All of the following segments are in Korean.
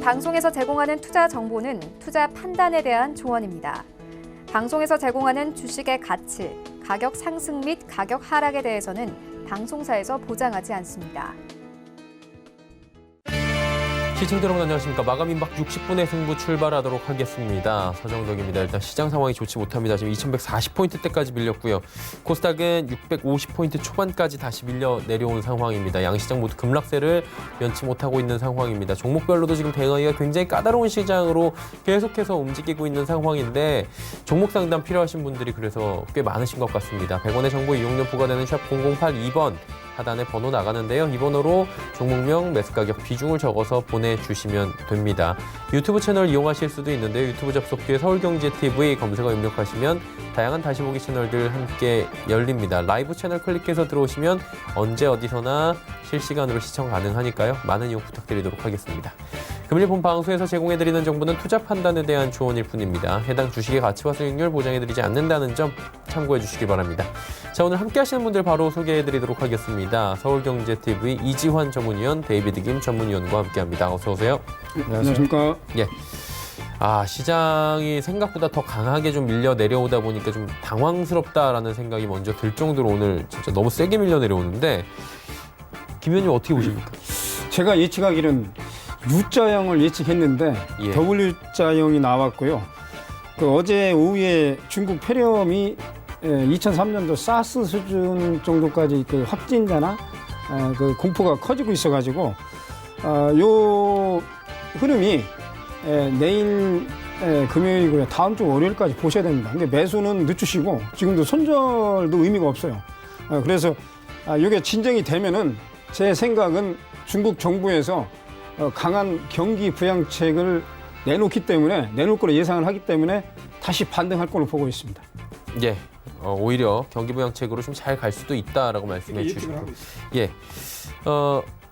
방송에서 제공하는 투자 정보는 투자 판단에 대한 조언입니다. 방송에서 제공하는 주식의 가치, 가격 상승 및 가격 하락에 대해서는 방송사에서 보장하지 않습니다. 시청자 여러분 안녕하십니까. 마감 임박 60분의 승부 출발하도록 하겠습니다. 서정덕입니다. 일단 시장 상황이 좋지 못합니다. 지금 2140포인트대까지 밀렸고요. 코스닥은 650포인트 초반까지 다시 밀려 내려온 상황입니다. 양시장 모두 급락세를 면치 못하고 있는 상황입니다. 종목별로도 지금 대응하기가 굉장히 까다로운 시장으로 계속해서 움직이고 있는 상황인데 종목 상담 필요하신 분들이 그래서 꽤 많으신 것 같습니다. 100원의 정보 이용료 부과되는 샵 0082번 하단에 번호 나가는데요. 이 번호로 종목명, 매수가격, 비중을 적어서 보내주시면 됩니다. 유튜브 채널 이용하실 수도 있는데요. 유튜브 접속 뒤에 서울경제TV 검색어 입력하시면 다양한 다시 보기 채널들 함께 열립니다. 라이브 채널 클릭해서 들어오시면 언제 어디서나 실시간으로 시청 가능하니까요. 많은 이용 부탁드리도록 하겠습니다. 금일 본 방송에서 제공해드리는 정보는 투자 판단에 대한 조언일 뿐입니다. 해당 주식의 가치와 수익률 보장해드리지 않는다는 점 참고해 주시기 바랍니다. 자, 오늘 함께 하시는 분들 바로 소개해드리도록 하겠습니다. 서울경제TV 이지환 전문위원, 데이비드 김 전문위원과 함께합니다. 어서 오세요. 안녕하십니까. 예. 시장이 생각보다 더 강하게 좀 밀려 내려오다 보니까 좀 당황스럽다라는 생각이 먼저 들 정도로 오늘 진짜 너무 세게 밀려 내려오는데 김 위원님 어떻게 보십니까? 제가 예측하기는 U자형을 예측했는데 예. W자형이 나왔고요. 어제 오후에 중국 폐렴이 2003년도 사스 수준 정도까지 확진자나 공포가 커지고 있어가지고 요 흐름이 내일 금요일이고요. 다음 주 월요일까지 보셔야 됩니다. 근데 매수는 늦추시고 지금도 손절도 의미가 없어요. 그래서 이게 진정이 되면은 제 생각은 중국 정부에서 강한 경기 부양책을 내놓을 거로 예상을 하기 때문에 다시 반등할 걸로 보고 있습니다. 예. 오히려 경기 부양책으로 좀 잘 갈 수도 있다라고 말씀해 주시고. 예.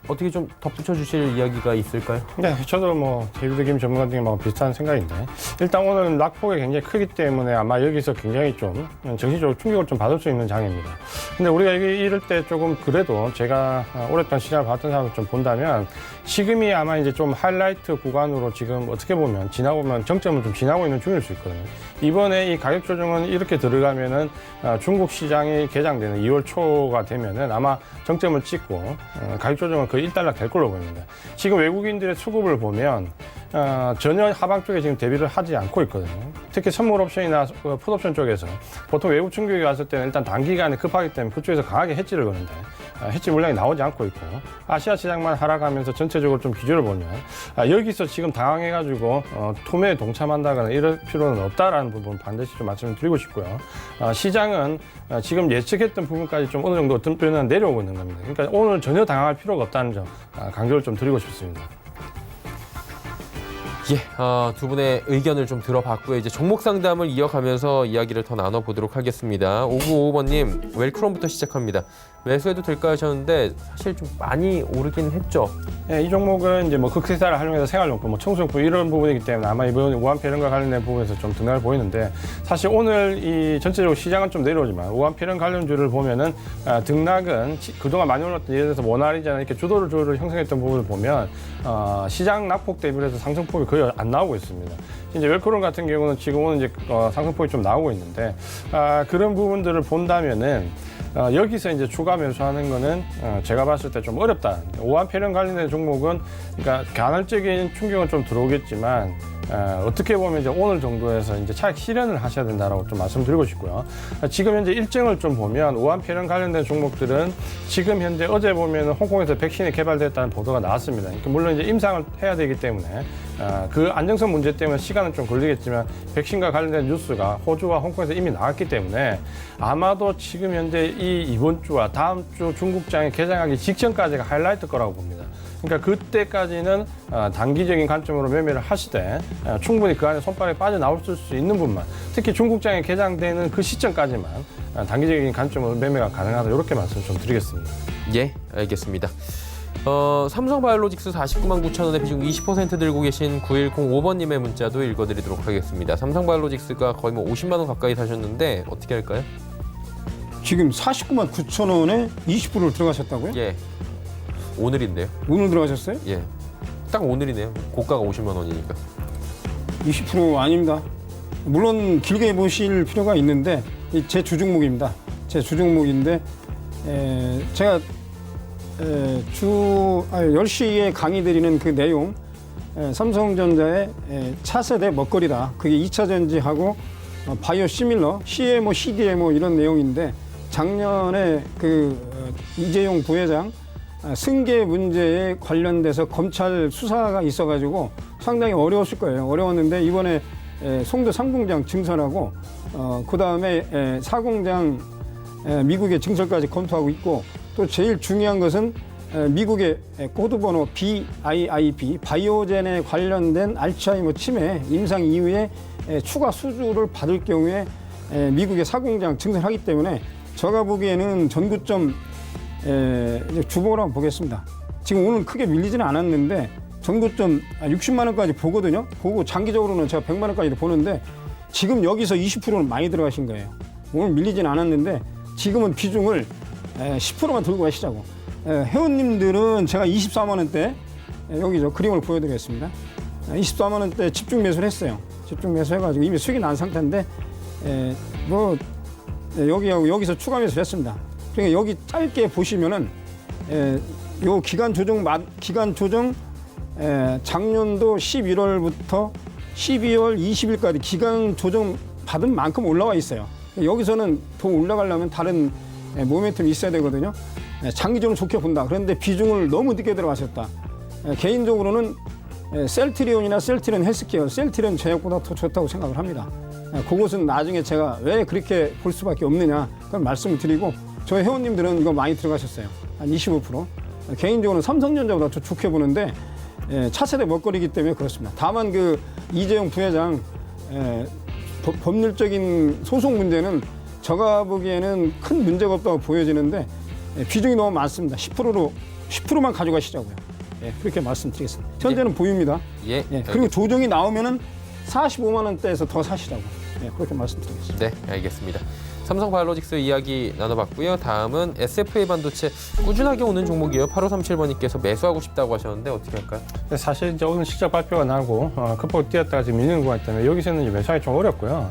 어떻게 좀 덧붙여 주실 이야기가 있을까요? 네, 저도 데이비드 김 전문가님하고 비슷한 생각인데 일단 오늘은 낙폭이 굉장히 크기 때문에 아마 여기서 굉장히 좀 정신적으로 충격을 좀 받을 수 있는 장입니다. 근데 우리가 이럴 때 조금 그래도 제가 오랫동안 시장을 봤던 사람을 좀 본다면 지금이 아마 이제 좀 하이라이트 구간으로 지금 어떻게 보면 정점을 좀 지나고 있는 중일 수 있거든요. 이번에 이 가격 조정은 이렇게 들어가면은 중국 시장이 개장되는 2월 초가 되면은 아마 정점을 찍고 가격 조정은 거의 일단락 될 걸로 보입니다. 지금 외국인들의 수급을 보면 전혀 하방 쪽에 지금 대비를 하지 않고 있거든요. 특히 선물 옵션이나 풋옵션 쪽에서 보통 외국 충격이 왔을 때는 일단 단기간에 급하기 때문에 그쪽에서 강하게 해지를 거는데 해지 물량이 나오지 않고 있고 아시아 시장만 하락하면서 전체적으로 좀 비교를 보면 여기서 지금 당황해가지고 투매에 동참한다거나 이럴 필요는 없다라는 부분 반드시 좀 말씀을 드리고 싶고요. 시장은 지금 예측했던 부분까지 좀 어느 정도 어떤 표현은 내려오고 있는 겁니다. 그러니까 오늘 전혀 당황할 필요가 없다는 점 강조를 좀 드리고 싶습니다. 예, 두 분의 의견을 좀 들어봤고요. 이제 종목 상담을 이어가면서 이야기를 더 나눠보도록 하겠습니다. 5955번님, 웰크롬부터 시작합니다. 매수해도 될까 하셨는데 사실 좀 많이 오르긴 했죠. 네, 이 종목은 이제 극세사를 활용해서 생활용품, 청소용품 이런 부분이기 때문에 아마 이번 우한폐렴과 관련된 부분에서 좀 등락을 보이는데 사실 오늘 이 전체적으로 시장은 좀 내려오지만 우한폐렴 관련주를 보면은 등락은 그동안 많이 올랐던 예를 들어서 모나리자나 이렇게 주도를 형성했던 부분을 보면 시장 낙폭 대비해서 상승폭이 거의 안 나오고 있습니다. 이제 웰크롬 같은 경우는 지금은 이제 상승폭이 좀 나오고 있는데 그런 부분들을 본다면은 여기서 이제 추가 매수하는 거는 제가 봤을 때 좀 어렵다. 우한폐렴 관련된 종목은 그러니까 간헐적인 충격은 좀 들어오겠지만 어떻게 보면 이제 오늘 정도에서 이제 차익 실현을 하셔야 된다라고 좀 말씀드리고 싶고요. 지금 현재 일정을 좀 보면 우한폐렴 관련된 종목들은 지금 현재 어제 보면 홍콩에서 백신이 개발됐다는 보도가 나왔습니다. 그러니까 물론 이제 임상을 해야 되기 때문에 그 안정성 문제 때문에 시간은 좀 걸리겠지만 백신과 관련된 뉴스가 호주와 홍콩에서 이미 나왔기 때문에 아마도 지금 현재 이번 주와 다음 주 중국장이 개장하기 직전까지가 하이라이트 거라고 봅니다. 그러니까 그때까지는 단기적인 관점으로 매매를 하시되 충분히 그 안에 손발이 빠져나올 수 있는 분만 특히 중국장이 개장되는 그 시점까지만 단기적인 관점으로 매매가 가능하다 이렇게 말씀을 좀 드리겠습니다. 예, 알겠습니다. 삼성바이오로직스 49만 9천 원에 비중 20% 들고 계신 9105번님의 문자도 읽어드리도록 하겠습니다. 삼성바이오로직스가 거의 50만 원 가까이 사셨는데 어떻게 할까요? 지금 49만 9천 원에 20%를 들어가셨다고요? 예, 오늘인데요. 오늘 들어가셨어요? 예. 딱 오늘이네요. 고가가 50만 원이니까. 20% 아닙니다. 물론 길게 보실 필요가 있는데 제 주종목입니다. 제 주종목인데 제가 10시에 강의 드리는 그 내용 삼성전자의 차세대 먹거리다. 그게 2차 전지하고 바이오 시밀러, CMO, CDMO 이런 내용인데 작년에 그 이재용 부회장 승계 문제에 관련돼서 검찰 수사가 있어가지고 상당히 어려웠을 거예요. 어려웠는데 이번에 송도 3공장 증설하고 그 다음에 4공장 미국의 증설까지 검토하고 있고 또 제일 중요한 것은 미국의 코드번호 BIIB 바이오젠에 관련된 알츠하이머 치매 임상 이후에 추가 수주를 받을 경우에 미국의 4공장 증설하기 때문에 제가 보기에는 전고점 주봉을 한번 보겠습니다. 지금 오늘 크게 밀리지는 않았는데 전고점 60만 원까지 보거든요. 보고 장기적으로는 제가 100만 원까지도 보는데 지금 여기서 20%는 많이 들어가신 거예요. 오늘 밀리지는 않았는데 지금은 비중을 10%만 들고 가시자고. 회원님들은 제가 24만 원대 여기죠. 그림을 보여드리겠습니다. 24만 원대 집중 매수를 했어요. 집중 매수해가지고 이미 수익이 난 상태인데 여기하고 여기서 추가 매수를 했습니다. 그러니까 여기 짧게 보시면은 요 기간 조정 작년도 11월부터 12월 20일까지 기간 조정 받은 만큼 올라와 있어요. 여기서는 더 올라가려면 다른 모멘텀이 있어야 되거든요. 장기적으로 좋게 본다. 그런데 비중을 너무 늦게 들어가셨다. 개인적으로는 셀트리온이나 셀트리온 헬스케어, 셀트리온 제약보다 더 좋다고 생각을 합니다. 그것은 나중에 제가 왜 그렇게 볼 수밖에 없느냐 그런 말씀을 드리고 저희 회원님들은 이거 많이 들어가셨어요. 한 25%. 개인적으로는 삼성전자보다 더 좋게 보는데 차세대 먹거리이기 때문에 그렇습니다. 다만 그 이재용 부회장 법률적인 소송 문제는 제가 보기에는 큰 문제가 없다고 보여지는데 비중이 너무 많습니다. 10%만 가져가시자고요. 그렇게 말씀드리겠습니다. 현재는 보유입니다. 그리고 조정이 나오면은 45만 원대에서 더 사시라고. 그렇게 말씀드리겠습니다. 네, 알겠습니다. 삼성바이오로직스 이야기 나눠봤고요. 다음은 SFA 반도체 꾸준하게 오는 종목이에요. 8537번님께서 매수하고 싶다고 하셨는데 어떻게 할까요? 사실 이제 오늘 실적 발표가 나고 급폭 뛰었다가 지금 밀리는 구간 때문에 여기서는 이제 매수하기 좀 어렵고요.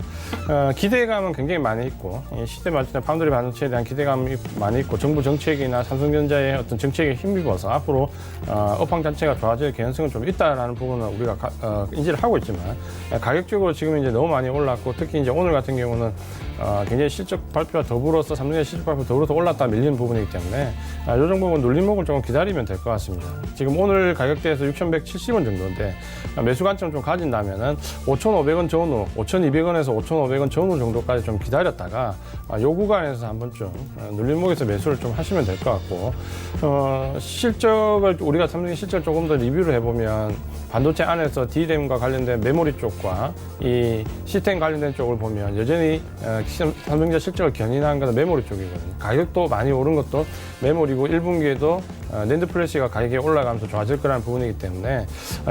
기대감은 굉장히 많이 있고 시대 발전에 파운드리 반도체에 대한 기대감이 많이 있고 정부 정책이나 삼성전자의 어떤 정책에 힘입어서 앞으로 업황 자체가 좋아질 개연성은 좀 있다라는 부분은 우리가 인지를 하고 있지만 가격적으로 지금 이제 너무 많이 올랐고 특히 이제 오늘 같은 경우는 굉장히 실적 발표와 더불어서 삼성의 실적 발표 더불어서 올랐다 밀리는 부분이기 때문에 이 종목은 눌림목을 조금 기다리면 될 것 같습니다. 지금 오늘 가격대에서 6,170원 정도인데 매수 관점 좀 가진다면은 5,500원 전후, 5,200원에서 5,500원 전후 정도까지 좀 기다렸다가 요 구간에서 한 번쯤 눌림목에서 매수를 좀 하시면 될 것 같고 실적을 우리가 삼성의 실적을 조금 더 리뷰를 해보면 반도체 안에서 D램과 관련된 메모리 쪽과 이 시스템 관련된 쪽을 보면 여전히 삼성전자 실적을 견인한 것은 메모리 쪽이거든요. 가격도 많이 오른 것도 메모리고 1분기에도 낸드 플래시가 가격이 올라가면서 좋아질 거라는 부분이기 때문에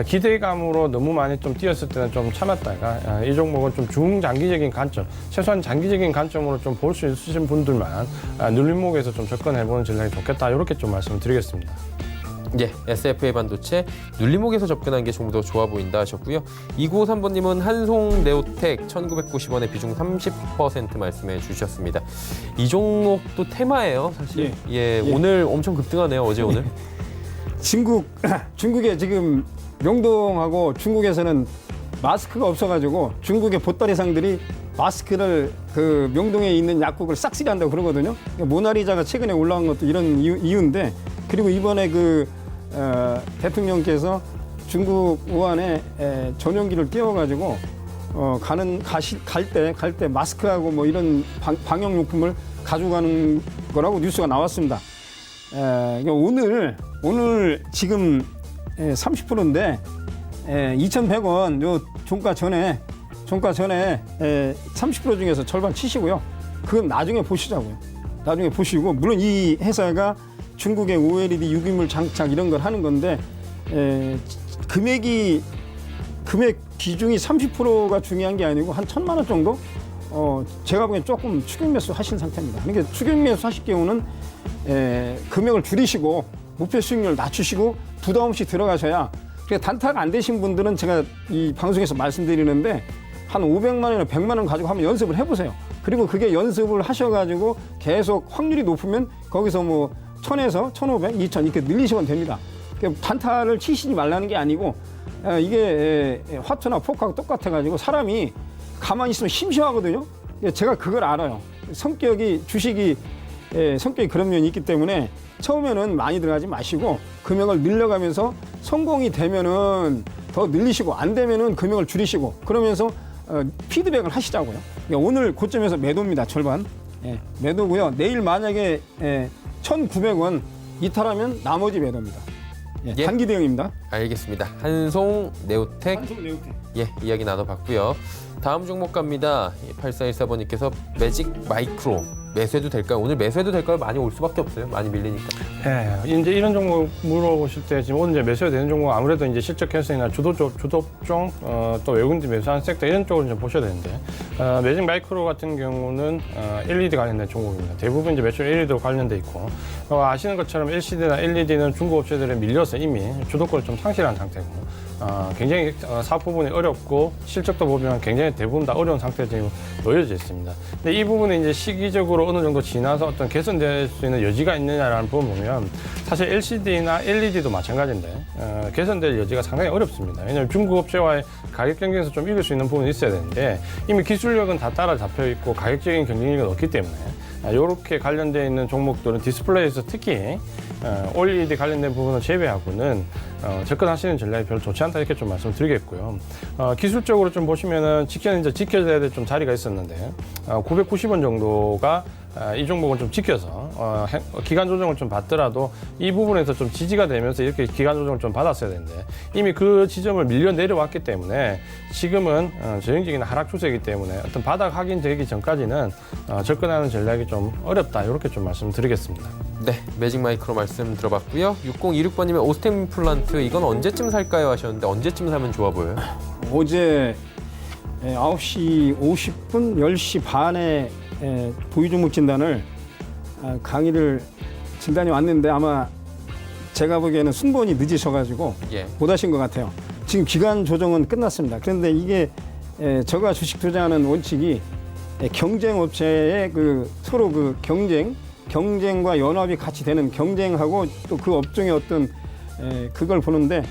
기대감으로 너무 많이 좀 뛰었을 때는 좀 참았다가 이 종목은 좀 중장기적인 관점, 최소한 장기적인 관점으로 좀 볼 수 있으신 분들만 눌림목에서 좀 접근해보는 전략이 좋겠다 이렇게 좀 말씀을 드리겠습니다. SFA 반도체 눌림목에서 접근한 게 좀 더 좋아 보인다 하셨고요. 2953번님은 한송네오텍 1990원에 비중 30% 말씀해 주셨습니다. 이 종목도 테마예요, 사실. 오늘 엄청 급등하네요, 어제 오늘. 중국에 지금 명동하고 중국에서는 마스크가 없어가지고 중국의 보따리상들이 마스크를 그 명동에 있는 약국을 싹쓸이 한다고 그러거든요. 모나리자가 최근에 올라온 것도 이런 이유인데 그리고 이번에 대통령께서 중국 우한에 전용기를 띄워가지고 갈 때 마스크하고 뭐 이런 방역용품을 가져가는 거라고 뉴스가 나왔습니다. 오늘 지금 30%인데 2,100원 요 종가 전에 30% 중에서 절반 치시고요. 그건 나중에 보시자고요. 나중에 보시고 물론 이 회사가 중국의 OLED 유기물 장착 이런 걸 하는 건데 금액 비중이 30%가 중요한 게 아니고 한 1,000만 원 정도 제가 보기엔 조금 추격 매수 하신 상태입니다. 그러니까 추격 매수 하실 경우는 금액을 줄이시고 목표 수익률 낮추시고 부담 없이 들어가셔야 그래서 단타가 안 되신 분들은 제가 이 방송에서 말씀드리는데 한 500만 원이나 100만 원 가지고 한번 연습을 해보세요. 그리고 그게 연습을 하셔가지고 계속 확률이 높으면 거기서 뭐 1000에서 1500, 2000 이렇게 늘리시면 됩니다. 그러니까 단타를 치시지 말라는 게 아니고 이게 화투나 포크하고 똑같아가지고 사람이 가만히 있으면 심심하거든요. 제가 그걸 알아요. 성격이 주식이 성격이 그런 면이 있기 때문에 처음에는 많이 들어가지 마시고 금액을 늘려가면서 성공이 되면은 더 늘리시고 안 되면은 금액을 줄이시고 그러면서 피드백을 하시자고요. 그러니까 오늘 고점에서 매도입니다. 절반 매도고요. 내일 만약에 1,900원 이탈하면 나머지 매도입니다. 예. 단기 대응입니다. 알겠습니다. 한송 네오텍 이야기 나눠봤고요. 다음 종목 갑니다. 8414번님께서 매직 마이크로 매수해도 될까요? 오늘 매수해도 될까요? 많이 올 수밖에 없어요. 많이 밀리니까. 예, 이제 이런 종목 물어보실 때 지금 오늘 이제 매수해야 되는 종목 아무래도 이제 실적 현상이나 주도종, 또 외국인들 매수하는 섹터 이런 쪽을 좀 보셔야 되는데 매직 마이크로 같은 경우는 LED 관련된 종목입니다. 대부분 이제 매출 LED로 관련돼 있고 아시는 것처럼 LCD나 LED는 중국 업체들에 밀려서 이미 주도권을 좀 상실한 상태고 굉장히 사업 부분이 어렵고 실적도 보면 굉장히 대부분 다 어려운 상태에 지금 놓여져 있습니다. 근데 이 부분이 이제 시기적으로 어느 정도 지나서 어떤 개선될 수 있는 여지가 있느냐라는 부분 보면 사실 LCD나 LED도 마찬가지인데 개선될 여지가 상당히 어렵습니다. 왜냐하면 중국 업체와의 가격 경쟁에서 좀 이길 수 있는 부분이 있어야 되는데 이미 기술력은 다 따라잡혀 있고 가격적인 경쟁력은 없기 때문에 이렇게 관련되어 있는 종목들은 디스플레이에서 특히 OLED 관련된 부분을 제외하고는 접근하시는 전략이 별로 좋지 않다 이렇게 좀 말씀드리겠고요. 기술적으로 좀 보시면은 이제 지켜져야 될 좀 자리가 있었는데 990원 정도가 이 종목은 좀 지켜서 기간 조정을 좀 받더라도 이 부분에서 좀 지지가 되면서 이렇게 기간 조정을 좀 받았어야 되는데 이미 그 지점을 밀려 내려왔기 때문에 지금은 저행적인 하락 추세이기 때문에 어떤 바닥 확인되기 전까지는 접근하는 전략이 좀 어렵다 이렇게 좀 말씀드리겠습니다. 네, 매직 마이크로 말씀 들어봤고요. 6026번님의 오스템 임플란트 이건 언제쯤 살까요 하셨는데 언제쯤 사면 좋아 보여요? 어제 9시 50분, 10시 반에 보유 종목 진단을 강의를 진단이 왔는데 아마 제가 보기에는 순번이 늦으셔가지고 못 하신 것 같아요. 지금 기간 조정은 끝났습니다. 그런데 이게 제가 주식 투자하는 원칙이 경쟁 업체의 그 서로 그 경쟁과 연합이 같이 되는 경쟁하고 또 그 업종의 어떤 그걸 보는데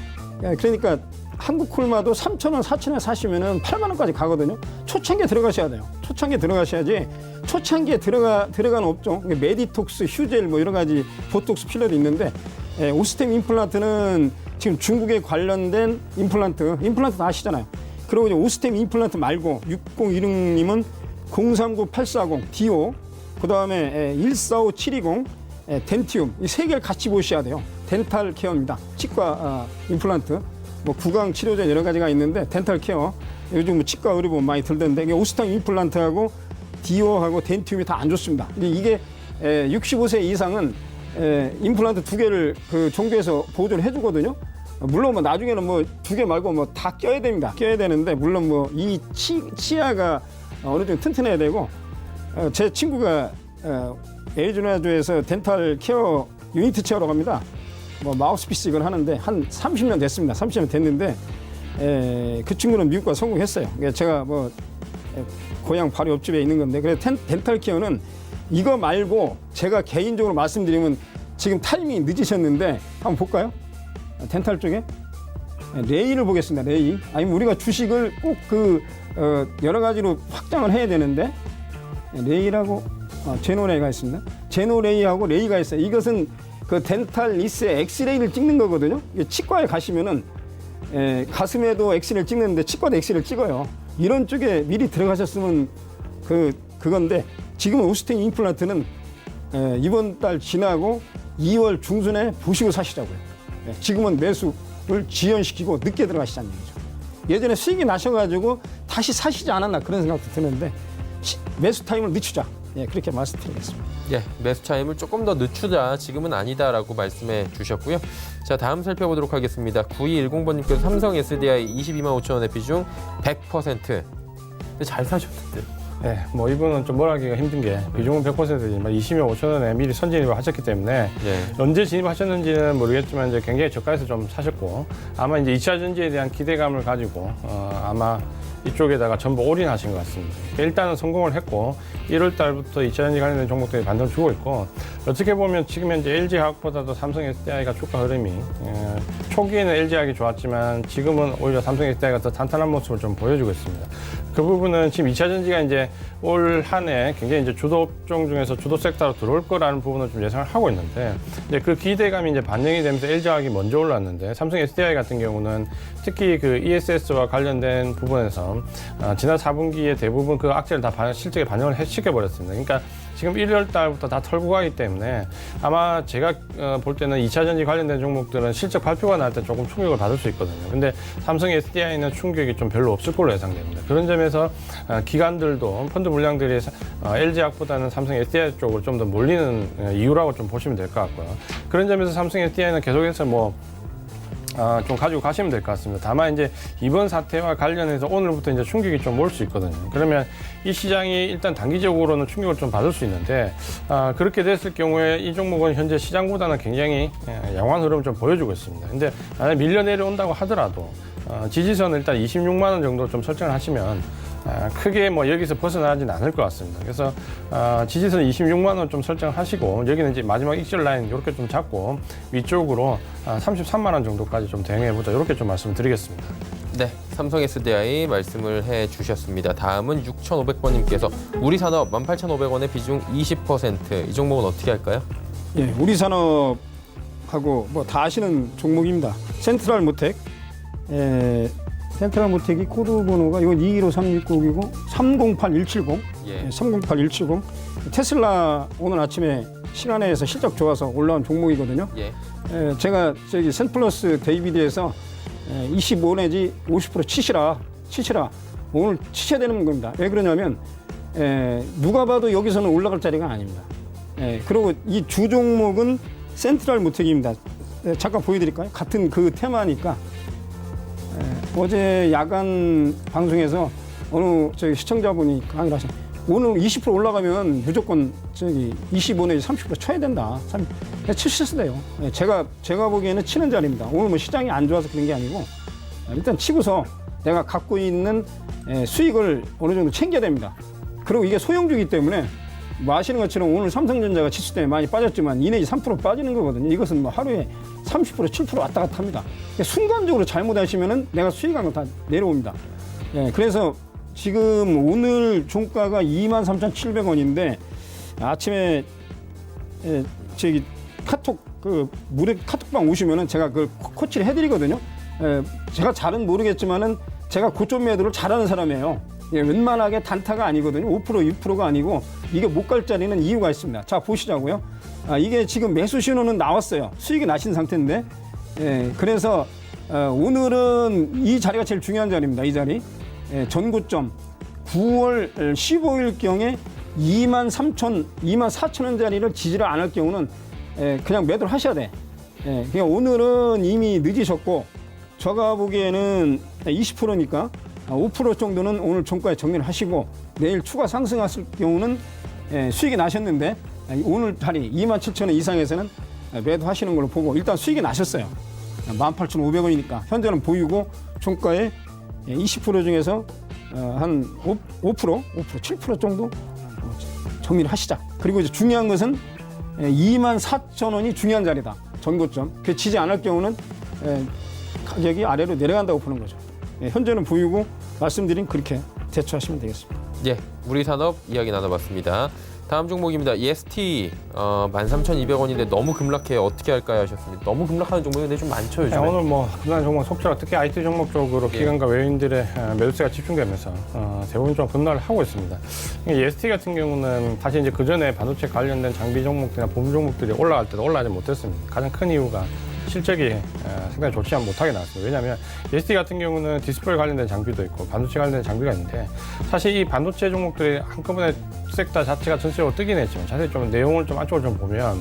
그러니까 한국콜마도 3,000원, 4,000원 사시면은 8만 원까지 가거든요. 초창기에 들어가셔야 돼요. 초창기에 들어가셔야지. 초창기에 들어가는 업종, 메디톡스, 휴젤 뭐 여러 가지 보톡스 필러도 있는데 오스템 임플란트는 지금 중국에 관련된 임플란트 다 아시잖아요. 그리고 이제 오스템 임플란트 말고 6016님은 039840 디오, 그 다음에 145720 덴티움 이 세 개를 같이 보셔야 돼요. 덴탈 케어입니다. 치과 임플란트. 뭐 구강 치료제 여러 가지가 있는데 덴탈 케어 요즘 뭐 치과 의료보험 많이 들던데 이게 오스템 임플란트하고 디오하고 덴티움이 다 안 좋습니다. 이게 65세 이상은 임플란트 2개를 그 종교에서 보조를 해주거든요. 물론 뭐 나중에는 뭐 2개 말고 뭐 다 껴야 됩니다. 껴야 되는데 물론 뭐 이 치아가 어느 정도 튼튼해야 되고 제 친구가 애리조나주에서 덴탈 케어 유니트 체어라고 합니다. 뭐 마우스피스 이걸 하는데 한 30년 됐습니다. 30년 됐는데 그 친구는 미국 가서 성공했어요. 그러니까 제가 뭐 고향 바로 옆집에 있는 건데 그래서 덴탈 케어는 이거 말고 제가 개인적으로 말씀드리면 지금 타이밍이 늦으셨는데 한번 볼까요? 덴탈 쪽에 레이를 보겠습니다. 레이. 아니면 우리가 주식을 꼭 그 여러 가지로 확장을 해야 되는데 레이라고 제노레이가 있습니다. 제노레이하고 레이가 있어요. 이것은 그 덴탈 리스의 엑스레이를 찍는 거거든요. 치과에 가시면은 가슴에도 엑스레이를 찍는데 치과도 엑스레이를 찍어요. 이런 쪽에 미리 들어가셨으면 그건데 지금 오스템 임플란트는 이번 달 지나고 2월 중순에 보시고 사시자고요. 지금은 매수를 지연시키고 늦게 들어가시자는 얘기죠. 예전에 수익이 나셔가지고 다시 사시지 않았나 그런 생각도 드는데 매수 타임을 늦추자. 그렇게 말씀드리겠습니다. 매수 타임을 조금 더 늦추자. 지금은 아니다라고 말씀해 주셨고요. 자, 다음 살펴보도록 하겠습니다. 9210번님께서 삼성 SDI 22만 5천 원의 비중 100%. 근데 잘 사셨는데. 네, 뭐 이분은 좀 뭘 하기가 힘든 게 비중은 100%지만 20여 5천 원에 미리 선진입을 하셨기 때문에 예. 언제 진입하셨는지는 모르겠지만 이제 굉장히 저가에서 좀 사셨고 아마 이제 2차 전지에 대한 기대감을 가지고 아마 이쪽에다가 전부 올인하신 것 같습니다. 일단은 성공을 했고 1월 달부터 2차 전지 관련된 종목들이 반등 주고 있고 어떻게 보면 지금 현재 LG화학보다도 삼성 SDI가 주가 흐름이 초기에는 LG화학이 좋았지만 지금은 오히려 삼성 SDI가 더 탄탄한 모습을 좀 보여주고 있습니다. 그 부분은 지금 2차 전지가 이제 올 한 해 굉장히 이제 주도 업종 중에서 주도 섹터로 들어올 거라는 부분을 좀 예상을 하고 있는데 이제 그 기대감이 이제 반영이 되면서 LG화학이 먼저 올랐는데 삼성 SDI 같은 경우는 특히 그 ESS와 관련된 부분에서 지난 4분기에 대부분 그 악재를 다 실적에 반영을 시켜버렸습니다. 그러니까 지금 1월 달부터 다 털고 가기 때문에 아마 제가 볼 때는 2차 전지 관련된 종목들은 실적 발표가 날 때 조금 충격을 받을 수 있거든요. 근데 삼성 SDI는 충격이 좀 별로 없을 걸로 예상됩니다. 그런 점에서 기관들도 펀드 물량들이 LG화학보다는 삼성 SDI 쪽으로 좀 더 몰리는 이유라고 좀 보시면 될 것 같고요. 그런 점에서 삼성 SDI는 계속해서 좀 가지고 가시면 될 것 같습니다. 다만 이제 이번 사태와 관련해서 오늘부터 이제 충격이 좀 올 수 있거든요. 그러면 이 시장이 일단 단기적으로는 충격을 좀 받을 수 있는데 그렇게 됐을 경우에 이 종목은 현재 시장보다는 굉장히 양호한 흐름을 좀 보여주고 있습니다. 근데 만약 밀려 내려온다고 하더라도 지지선을 일단 26만 원 정도 좀 설정을 하시면 크게 뭐 여기서 벗어나지는 않을 것 같습니다. 그래서 지지선 26만 원 좀 설정하시고 여기는 이제 마지막 익절 라인 이렇게 좀 잡고 위쪽으로 33만 원 정도까지 좀 대응해보자 이렇게 좀 말씀드리겠습니다. 네, 삼성 SDI 말씀을 해주셨습니다. 다음은 6,500번님께서 우리산업 18,500원에 비중 20%. 이 종목은 어떻게 할까요? 예, 우리산업하고 뭐 다 아시는 종목입니다. 센트럴 모텍. 센트럴 모텍이 코드 번호가 이건 215369이고 308170. 예. 308170. 테슬라 오늘 아침에 시간에서 실적 좋아서 올라온 종목이거든요. 예. 제가 저기 센플러스 데이비드에서 25 내지 50% 치시라. 오늘 치셔야 되는 겁니다. 왜 그러냐면 누가 봐도 여기서는 올라갈 자리가 아닙니다. 그리고 이 주 종목은 센트럴 모텍입니다. 잠깐 보여드릴까요? 같은 그 테마니까. 어제 야간 방송에서 어느 저희 시청자분이 강의를 하셨어요. 오늘 20% 올라가면 무조건 저기 25 내지 30% 쳐야 된다. 치셨어요. 제가 보기에는 치는 자리입니다. 오늘 뭐 시장이 안 좋아서 그런 게 아니고 일단 치고서 내가 갖고 있는 수익을 어느 정도 챙겨야 됩니다. 그리고 이게 소형주기 때문에 뭐 아시는 것처럼 오늘 삼성전자가 지수 때문에 많이 빠졌지만 2 내지 3% 빠지는 거거든요. 이것은 뭐 하루에 30% 7% 왔다 갔다 합니다. 순간적으로 잘못하시면은 내가 수익한 거 다 내려옵니다. 그래서 지금 오늘 종가가 23,700원인데 아침에 저기 카톡 무료 카톡방 오시면은 제가 그걸 코치를 해드리거든요. 제가 잘은 모르겠지만은 제가 고점 매도를 잘하는 사람이에요. 웬만하게 단타가 아니거든요. 5% 6%가 아니고 이게 못 갈 자리는 이유가 있습니다. 자 보시자고요. 이게 지금 매수 신호는 나왔어요. 수익이 나신 상태인데 그래서 오늘은 이 자리가 제일 중요한 자리입니다. 이 자리 전고점 9월 15일경에 24,000원짜리를 지지를 안 할 경우는 그냥 매도를 하셔야 돼. 그냥 오늘은 이미 늦으셨고 제가 보기에는 20%니까 5% 정도는 오늘 종가에 정리를 하시고 내일 추가 상승했을 경우는 수익이 나셨는데 오늘 자리 27,000원 이상에서는 매도하시는 걸로 보고 일단 수익이 나셨어요. 18,500원이니까 현재는 보이고 종가에 20% 중에서 한 5%, 7% 정도 정리를 하시자. 그리고 이제 중요한 것은 24,000원이 중요한 자리다. 전고점. 그 지지 않을 경우는 가격이 아래로 내려간다고 보는 거죠. 현재는 보이고 말씀드린 그렇게 대처하시면 되겠습니다. 예, 우리산업 이야기 나눠봤습니다. 다음 종목입니다. EST 13,200원인데 너무 급락해요. 어떻게 할까요? 하셨습니다. 너무 급락하는 종목이 근데 좀 많죠, 요즘에. 오늘 뭐 급락한 종목 속주라 특히 IT 종목 쪽으로 기관과 외인들의 매수세가 집중되면서 대부분 좀 급락을 하고 있습니다. EST 같은 경우는 사실 이제 그 전에 반도체 관련된 장비 종목들이나 보험 종목들이 올라갈 때도 올라가지 못했습니다. 가장 큰 이유가 실적이 상당히 좋지 못하게 나왔습니다. 왜냐하면 EST 같은 경우는 디스플레이 관련된 장비도 있고 반도체 관련된 장비가 있는데 사실 이 반도체 종목들이 한꺼번에 섹터 자체가 전체적으로 뜨긴 했지만 자세히 좀 내용을 좀 안쪽으로 좀 보면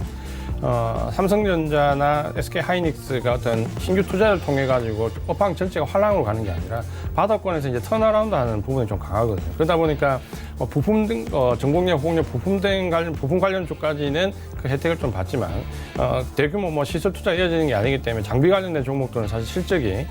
삼성전자나 SK하이닉스가 어떤 신규 투자를 통해 가지고 업황 전체가 활랑으로 가는 게 아니라 바닥권에서 이제 턴어라운드하는 부분이 좀 강하거든요. 그러다 보니까 부품 등 전공력, 호응력, 부품 관련주까지는 그 혜택을 좀 받지만 대규모 뭐 시설 투자 이어지는 게 아니기 때문에 장비 관련된 종목들은 사실 실적이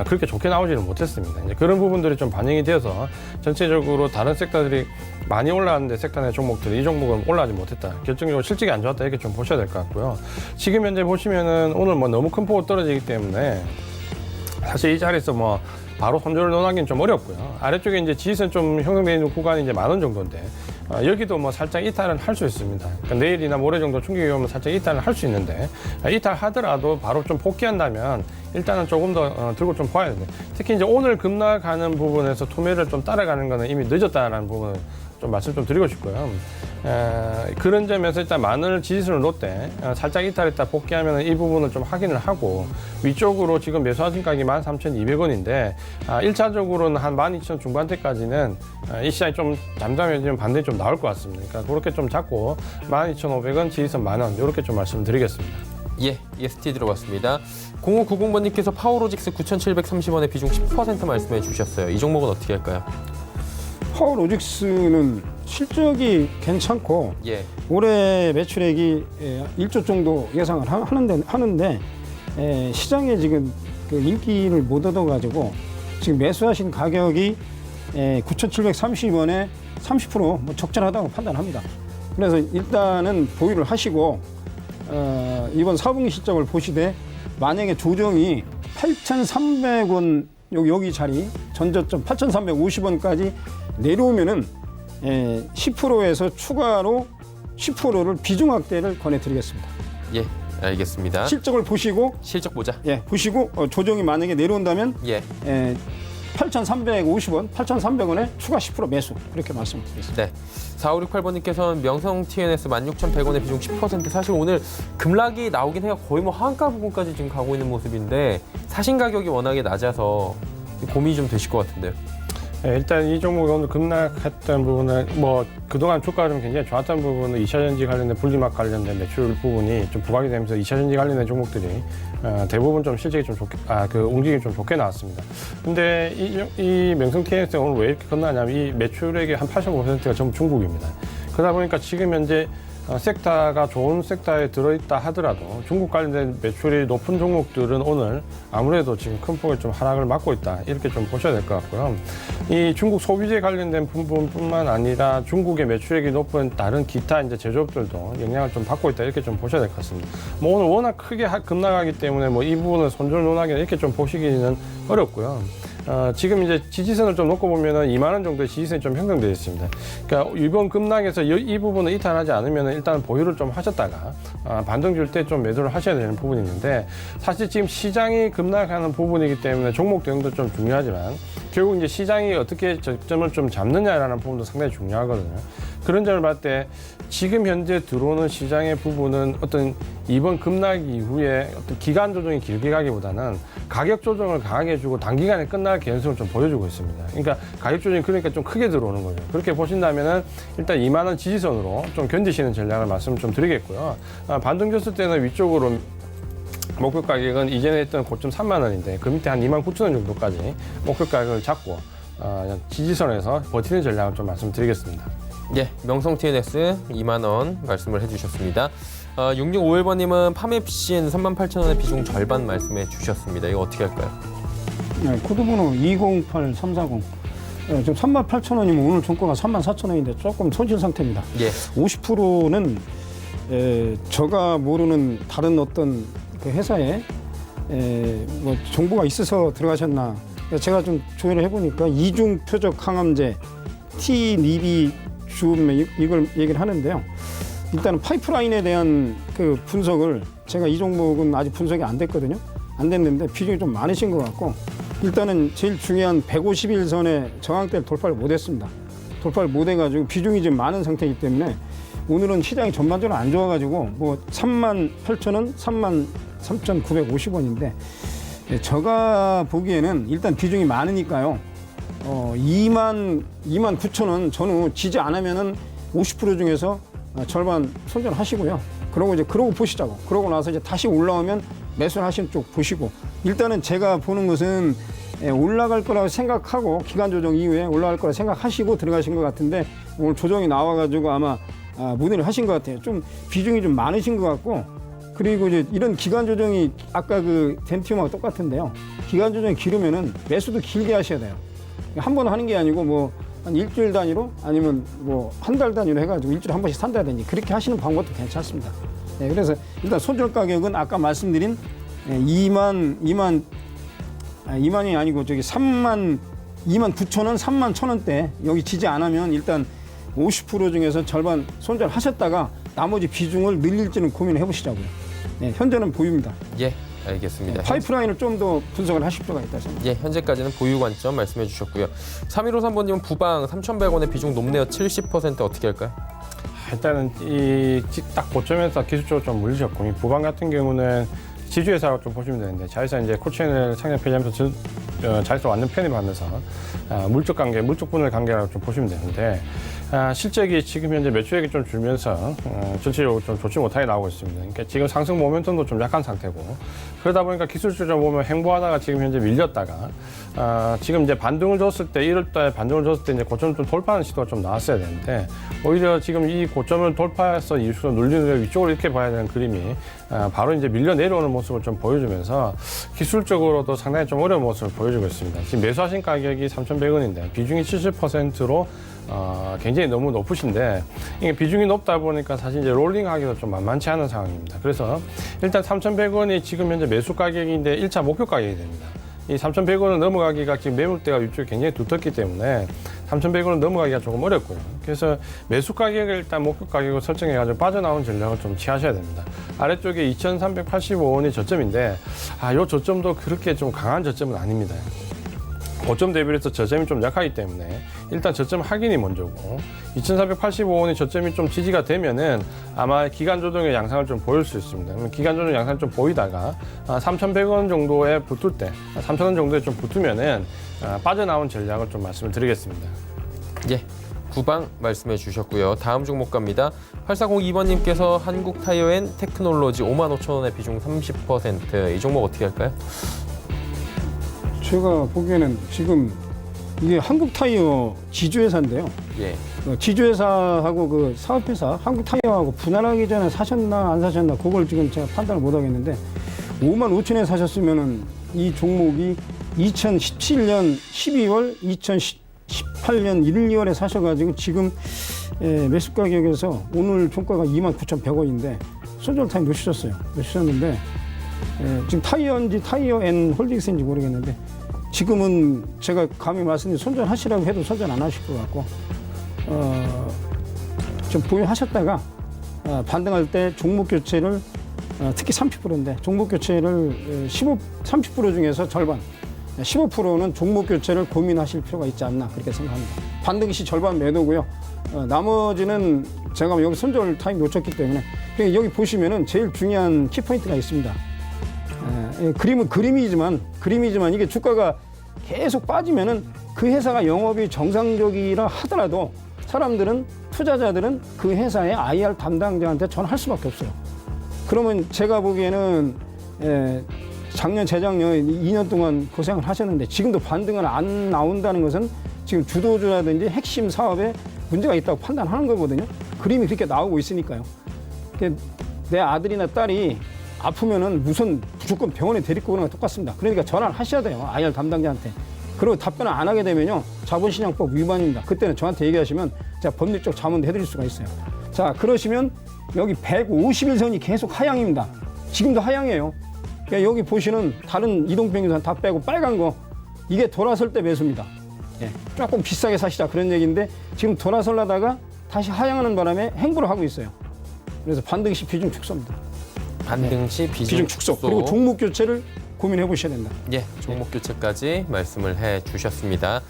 그렇게 좋게 나오지는 못했습니다. 이제 그런 부분들이 좀 반영이 되어서 전체적으로 다른 섹터들이 많이 올라왔는데 섹터 내 종목들이 이 종목은 올라가지 못했다. 결정적으로 실적이 안 좋았다 이렇게 좀 보셔야 될 것 같고요. 지금 현재 보시면은 오늘 뭐 너무 큰 폭으로 떨어지기 때문에 사실 이 자리에서 뭐 바로 손절을 논하기는 좀 어렵고요. 아래쪽에 이제 지지선 좀 형성되어 있는 구간이 이제 10,000원 정도인데 여기도 뭐 살짝 이탈은 할 수 있습니다. 그러니까 내일이나 모레 정도 충격이 오면 살짝 이탈은 할 수 있는데 이탈하더라도 바로 좀 복귀한다면 일단은 조금 더 들고 좀 봐야 돼요. 특히 이제 오늘 급락하는 부분에서 투매를 좀 따라가는 거는 이미 늦었다라는 부분을 좀 말씀 좀 드리고 싶고요. 그런 점에서 일단 만원을 지지선을 놓되 살짝 이탈했다 복귀하면 이 부분을 좀 확인을 하고 위쪽으로 지금 매수하신 가격이 13,200원인데 1차적으로는 한 12,000 중반대까지는 이 시장이 좀 잠잠해지면 반등이 좀 나올 것 같습니다. 그러니까 그렇게 좀 잡고 12,500원 지지선 만원 이렇게 좀 말씀드리겠습니다. 예, EST 들어봤습니다. 0590번님께서 파워로직스 9,730원에 비중 10% 말씀해 주셨어요. 이 종목은 어떻게 할까요? 파워로직스는 실적이 괜찮고 예. 올해 매출액이 1조 정도 예상을 하는데 시장에 지금 그 인기를 못 얻어가지고 지금 매수하신 가격이 9,730원에 30% 적절하다고 판단합니다. 그래서 일단은 보유를 하시고 이번 4분기 실적을 보시되 만약에 조정이 8,300원 여기 자리 전저점 8,350원까지 내려오면은 10%에서 추가로 10%를 비중 확대를 권해드리겠습니다. 예, 알겠습니다. 실적을 보시고 실적 보자. 보시고 조정이 만약에 내려온다면 예. 8,350원, 8,300원에 추가 10% 매수 그렇게 말씀드리겠습니다. 네. 4568번님께서는 명성 TNS 16,100원에 비중 10% 사실 오늘 급락이 나오긴 해요. 거의 뭐 하한가 부분까지 지금 가고 있는 모습인데 사신 가격이 워낙에 낮아서 고민이 좀 되실 것 같은데요. 네, 일단 이 종목이 오늘 급락했던 부분은 뭐 그동안 주가가 좀 굉장히 좋았던 부분은 2차전지 관련된 분리막 관련된 매출 부분이 좀 부각이 되면서 2차전지 관련된 종목들이 대부분 좀 실적이 좀 좋게 움직임이 좀 좋게 나왔습니다. 근데 이 명성 TNS 오늘 왜 이렇게 급락하냐면 이 매출액의 한 85%가 전부 중국입니다. 그러다 보니까 지금 현재 섹터가 좋은 섹터에 들어있다 하더라도 중국 관련된 매출이 높은 종목들은 오늘 아무래도 지금 큰 폭의 좀 하락을 맞고 있다 이렇게 좀 보셔야 될 것 같고요. 이 중국 소비재 관련된 부분뿐만 아니라 중국의 매출액이 높은 다른 기타 이제 제조업들도 영향을 좀 받고 있다 이렇게 좀 보셔야 될 것 같습니다. 뭐 오늘 워낙 크게 급락하기 때문에 뭐 이 부분을 손절 논하기는 이렇게 좀 보시기는 어렵고요. 지금 이제 지지선을 좀 놓고 보면은 2만 원 정도의 지지선이 좀 형성되어 있습니다. 그러니까 이번 급락에서 이 부분을 이탈하지 않으면 일단 보유를 좀 하셨다가 반등 줄 때 좀 매도를 하셔야 되는 부분이 있는데 사실 지금 시장이 급락하는 부분이기 때문에 종목 대응도 좀 중요하지만 결국 이제 시장이 어떻게 저점을 좀 잡느냐라는 부분도 상당히 중요하거든요. 그런 점을 봤을 때 지금 현재 들어오는 시장의 부분은 어떤 이번 급락 이후에 어떤 기간 조정이 길게 가기보다는 가격 조정을 강하게 해주고 단기간에 끝날 개연성을 좀 보여주고 있습니다. 그러니까 가격 조정이 그러니까 좀 크게 들어오는 거죠. 그렇게 보신다면은 일단 2만 원 지지선으로 좀 견디시는 전략을 말씀 좀 드리겠고요. 반등 줬을 때는 위쪽으로 목표 가격은 이전에 했던 고점 3만 원인데 그 밑에 한 2만 9천 원 정도까지 목표 가격을 잡고 지지선에서 버티는 전략을 좀 말씀드리겠습니다. 예, 명성 TNS 2만 원 말씀을 해주셨습니다. 6651번님은 파메피신 38,000원의 비중 절반 말씀해 주셨습니다. 이거 어떻게 할까요? 네, 코드번호 208340. 지금 38,000원이면 오늘 종가가 34,000원인데 조금 손실 상태입니다. 예. 50%는 제가 모르는 다른 어떤 그 회사에 뭐 정보가 있어서 들어가셨나. 제가 좀 조회를 해보니까 이중 표적 항암제 T-니비 주음 이걸 얘기를 하는데요. 일단은 파이프라인에 대한 그 분석을 제가 이 종목은 아직 분석이 안 됐거든요. 안 됐는데 비중이 좀 많으신 것 같고 일단은 제일 중요한 151선의 저항대를 돌파를 못했습니다. 돌파를 못해가지고 비중이 좀 많은 상태이기 때문에 오늘은 시장이 전반적으로 안 좋아가지고 뭐 38,000원, 33,950원인데 제가 보기에는 일단 비중이 많으니까요. 29,000원 전후 지지 안 하면은 50% 중에서 절반 손절하시고요. 그러고 보시자고. 그러고 나서 이제 다시 올라오면 매수를 하시는 쪽 보시고, 일단은 제가 보는 것은 올라갈 거라고 생각하고 기간 조정 이후에 올라갈 거라 생각하시고 들어가신 것 같은데, 오늘 조정이 나와가지고 아마 문의를 하신 것 같아요. 좀 비중이 좀 많으신 것 같고, 그리고 이제 이런 기간 조정이 아까 그 덴티움하고 똑같은데요. 기간 조정이 길으면은 매수도 길게 하셔야 돼요. 한 번 하는 게 아니고 뭐 한 일주일 단위로 아니면 뭐 한 달 단위로 해가지고 일주일에 한 번씩 산다든지 그렇게 하시는 방법도 괜찮습니다. 그래서 일단 손절 가격은 아까 말씀드린 2만이 아니고 저기 2만 9천 원, 3만 1천 원대 여기 지지 안 하면 일단 50% 중에서 절반 손절하셨다가 나머지 비중을 늘릴지는 고민해 보시자고요. 현재는 보유입니다. 예, 알겠습니다. 파이프라인을 좀 더 분석을 하실 필요가 있다 생각합니다. 예, 현재까지는 보유 관점 말씀해 주셨고요. 3153번님은 부방 3,100원의 비중 높네요. 70% 어떻게 할까요? 일단은 이 딱 고점에서 기술적으로 좀 물리셨고, 이 부방 같은 경우는 지주회사라고 좀 보시면 되는데, 자회사 이제 코체인을 창립하면서 자회사 완전 편입하면서 물적 관계, 물적 분할 관계라고 좀 보시면 되는데, 실적이 지금 현재 매출액이 좀 줄면서 전체적으로 좀 좋지 못하게 나오고 있습니다. 그러니까 지금 상승 모멘텀도 좀 약한 상태고, 그러다 보니까 기술적으로 보면 횡보하다가 지금 현재 밀렸다가 지금 이제 반등을 줬을 때 1월달에 반등을 줬을 때 이제 고점을 좀 돌파하는 시도가 좀 나왔어야 되는데, 오히려 지금 이 고점을 돌파해서 이수로 눌리는 위쪽으로 이렇게 봐야 되는 그림이 바로 이제 밀려 내려오는 모습을 좀 보여주면서 기술적으로도 상당히 좀 어려운 모습을 보여주고 있습니다. 지금 매수하신 가격이 3,100원인데 비중이 70%로 굉장히 너무 높으신데, 이게 비중이 높다 보니까 사실 이제 롤링하기도 좀 만만치 않은 상황입니다. 그래서 일단 3,100원이 지금 현재 매수 가격인데 1차 목표 가격이 됩니다. 이 3,100원을 넘어가기가 지금 매물대가 위쪽이 굉장히 두텁기 때문에 3,100원을 넘어가기가 조금 어렵고요. 그래서 매수 가격을 일단 목표 가격을 설정해가지고 빠져나온 전략을 좀 취하셔야 됩니다. 아래쪽에 2,385원이 저점인데, 요 저점도 그렇게 좀 강한 저점은 아닙니다. 고점 대비로 해서 저점이 좀 약하기 때문에 일단 저점 확인이 먼저고, 2,485원이 저점이 좀 지지가 되면은 아마 기간 조정의 양상을 좀 보일 수 있습니다. 그러면 기간 조정 양상을 좀 보이다가 3,100원 정도에 붙을 때, 3,000원 정도에 좀 붙으면은 빠져나온 전략을 좀 말씀을 드리겠습니다. 예, 부방 말씀해 주셨고요. 다음 종목 갑니다. 8402번님께서 한국타이어앤 테크놀로지 55,000원의 비중 30%. 이 종목 어떻게 할까요? 제가 보기에는 지금 이게 한국타이어 지주회사인데요. 예. 지주회사하고 그 사업회사 한국타이어하고 분할하기 전에 사셨나 안 사셨나 그걸 지금 제가 판단을 못 하겠는데, 55,000원에 사셨으면은 이 종목이 2017년 12월, 2018년 1, 2월에 사셔가지고 지금 매수 가격에서 오늘 종가가 29,100원인데 손절 타임 놓으셨는데 지금 타이어인지 타이어앤 홀딩스인지 모르겠는데, 지금은 제가 감히 말씀드린 손절하시라고 해도 손절 안 하실 것 같고, 좀 보유하셨다가 반등할 때 종목 교체를 특히 30%인데 종목 교체를 30% 중에서 절반 15%는 종목 교체를 고민하실 필요가 있지 않나 그렇게 생각합니다. 반등 시 절반 매도고요. 나머지는 제가 여기 손절 타임 놓쳤기 때문에, 여기 보시면은 제일 중요한 키포인트가 있습니다. 그림은 그림이지만 이게 주가가 계속 빠지면은 그 회사가 영업이 정상적이라 하더라도 사람들은, 투자자들은 그 회사의 IR 담당자한테 전화할 수밖에 없어요. 그러면 제가 보기에는 작년, 재작년 2년 동안 고생을 하셨는데 지금도 반등을 안 나온다는 것은 지금 주도주라든지 핵심 사업에 문제가 있다고 판단하는 거거든요. 그림이 그렇게 나오고 있으니까요. 내 아들이나 딸이 아프면은 무조건 병원에 데리고 오는 거 똑같습니다. 그러니까 전화를 하셔야 돼요. IR 담당자한테. 그리고 답변을 안 하게 되면요, 자본시장법 위반입니다. 그때는 저한테 얘기하시면 제가 법률적 자문도 해드릴 수가 있어요. 자, 그러시면 여기 150일선이 계속 하향입니다. 지금도 하향이에요. 그러니까 여기 보시는 다른 이동평균선 다 빼고 빨간 거, 이게 돌아설 때 매수입니다. 조금 비싸게 사시자 그런 얘기인데 지금 돌아설라다가 다시 하향하는 바람에 행보를 하고 있어요. 그래서 반등 시 비중 축소입니다. 반등 시 비중 축소. 그리고 종목 교체를 고민해 보셔야 된다. 예, 종목 교체까지 말씀을 해 주셨습니다.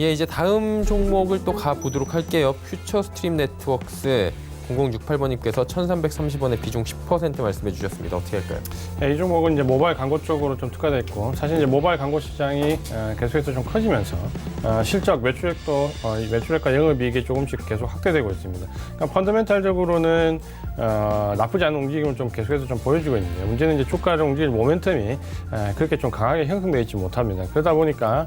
예, 이제 다음 종목을 또 가보도록 할게요. 퓨처스트림 네트워크스 0068번님께서 1330원에 비중 10% 말씀해 주셨습니다. 어떻게 할까요? 이 종목은 이제 모바일 광고 쪽으로 좀 특화되어 있고, 사실 이제 모바일 광고 시장이 계속해서 좀 커지면서 실적 매출액도 매출액과 영업이익이 조금씩 계속 확대되고 있습니다. 그러니까 펀더멘탈적으로는 나쁘지 않은 움직임을 좀 계속해서 좀 보여주고 있는데, 문제는 이제 주가를 움직일 모멘텀이 그렇게 좀 강하게 형성되어 있지 못합니다. 그러다 보니까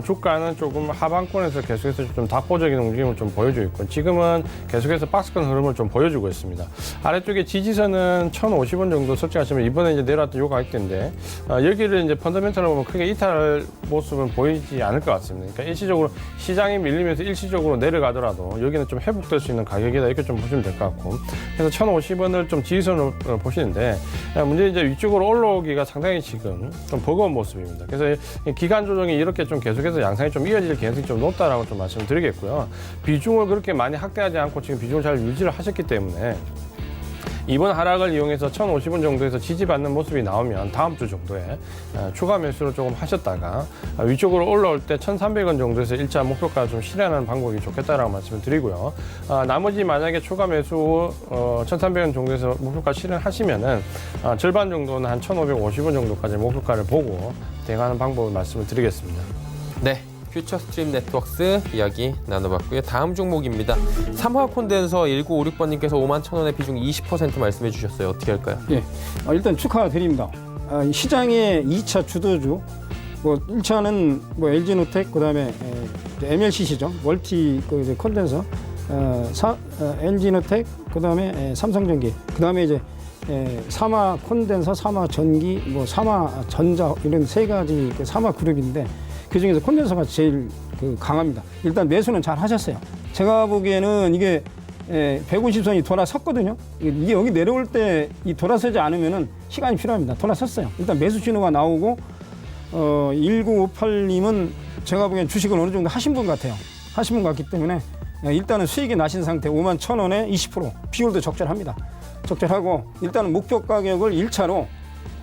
주가는 조금 하방권에서 계속해서 좀 답보적인 움직임을 좀 보여주고 있고, 지금은 계속해서 박스권 흐름을 좀 보여주고 있습니다. 아래쪽에 지지선은 1,050원 정도 설정하시면 이번에 이제 내려왔던 요 가격대인데, 여기를 이제 펀더멘탈로 보면 크게 이탈할 모습은 보이지 않을 것 같습니다. 그러니까 일시적으로 시장이 밀리면서 일시적으로 내려가더라도 여기는 좀 회복될 수 있는 가격이다, 이렇게 좀 보시면 될 것 같고, 그래서 1,050원을 좀 지지선으로 보시는데, 문제는 이제 위쪽으로 올라오기가 상당히 지금 좀 버거운 모습입니다. 그래서 기간 조정이 이렇게 좀 계속해서 양상이 좀 이어질 가능성이 좀 높다라고 좀 말씀을 드리겠고요. 비중을 그렇게 많이 확대하지 않고 지금 비중을 잘 유지를 하셨기 때문에 이번 하락을 이용해서 1,050원 정도에서 지지받는 모습이 나오면 다음 주 정도에 추가 매수를 조금 하셨다가 위쪽으로 올라올 때 1,300원 정도에서 1차 목표가 좀 실현하는 방법이 좋겠다라고 말씀을 드리고요. 나머지 만약에 추가 매수 1,300원 정도에서 목표가 실현하시면은 절반 정도는 한 1,550원 정도까지 목표가를 보고 대응하는 방법을 말씀을 드리겠습니다. 네. 퓨처스트림 네트워크스 이야기 나눠봤고요. 다음 종목입니다. 삼화콘덴서 1956번님께서 51,000원에 비중 20% 말씀해 주셨어요. 어떻게 할까요? 예, 일단 축하드립니다. 시장의 2차 주도주, 뭐 1차는 뭐 LG노텍, 그다음에 MLCC죠, 멀티 콘덴서, LG노텍, 그다음에 삼성전기, 그다음에 이제 삼화 콘덴서, 삼화 전기, 뭐 삼화 전자, 이런 세 가지 삼화 그룹인데, 그 중에서 콘덴서가 제일 강합니다. 일단 매수는 잘 하셨어요. 제가 보기에는 이게 150선이 돌아섰거든요. 이게 여기 내려올 때 이 돌아서지 않으면은 시간이 필요합니다. 돌아섰어요. 일단 매수 신호가 나오고, 1958님은 제가 보기엔 주식을 어느 정도 하신 분 같아요. 하신 분 같기 때문에 일단은 수익이 나신 상태 51,000원에 20%, 비율도 적절합니다. 적절하고, 일단은 목표 가격을 1차로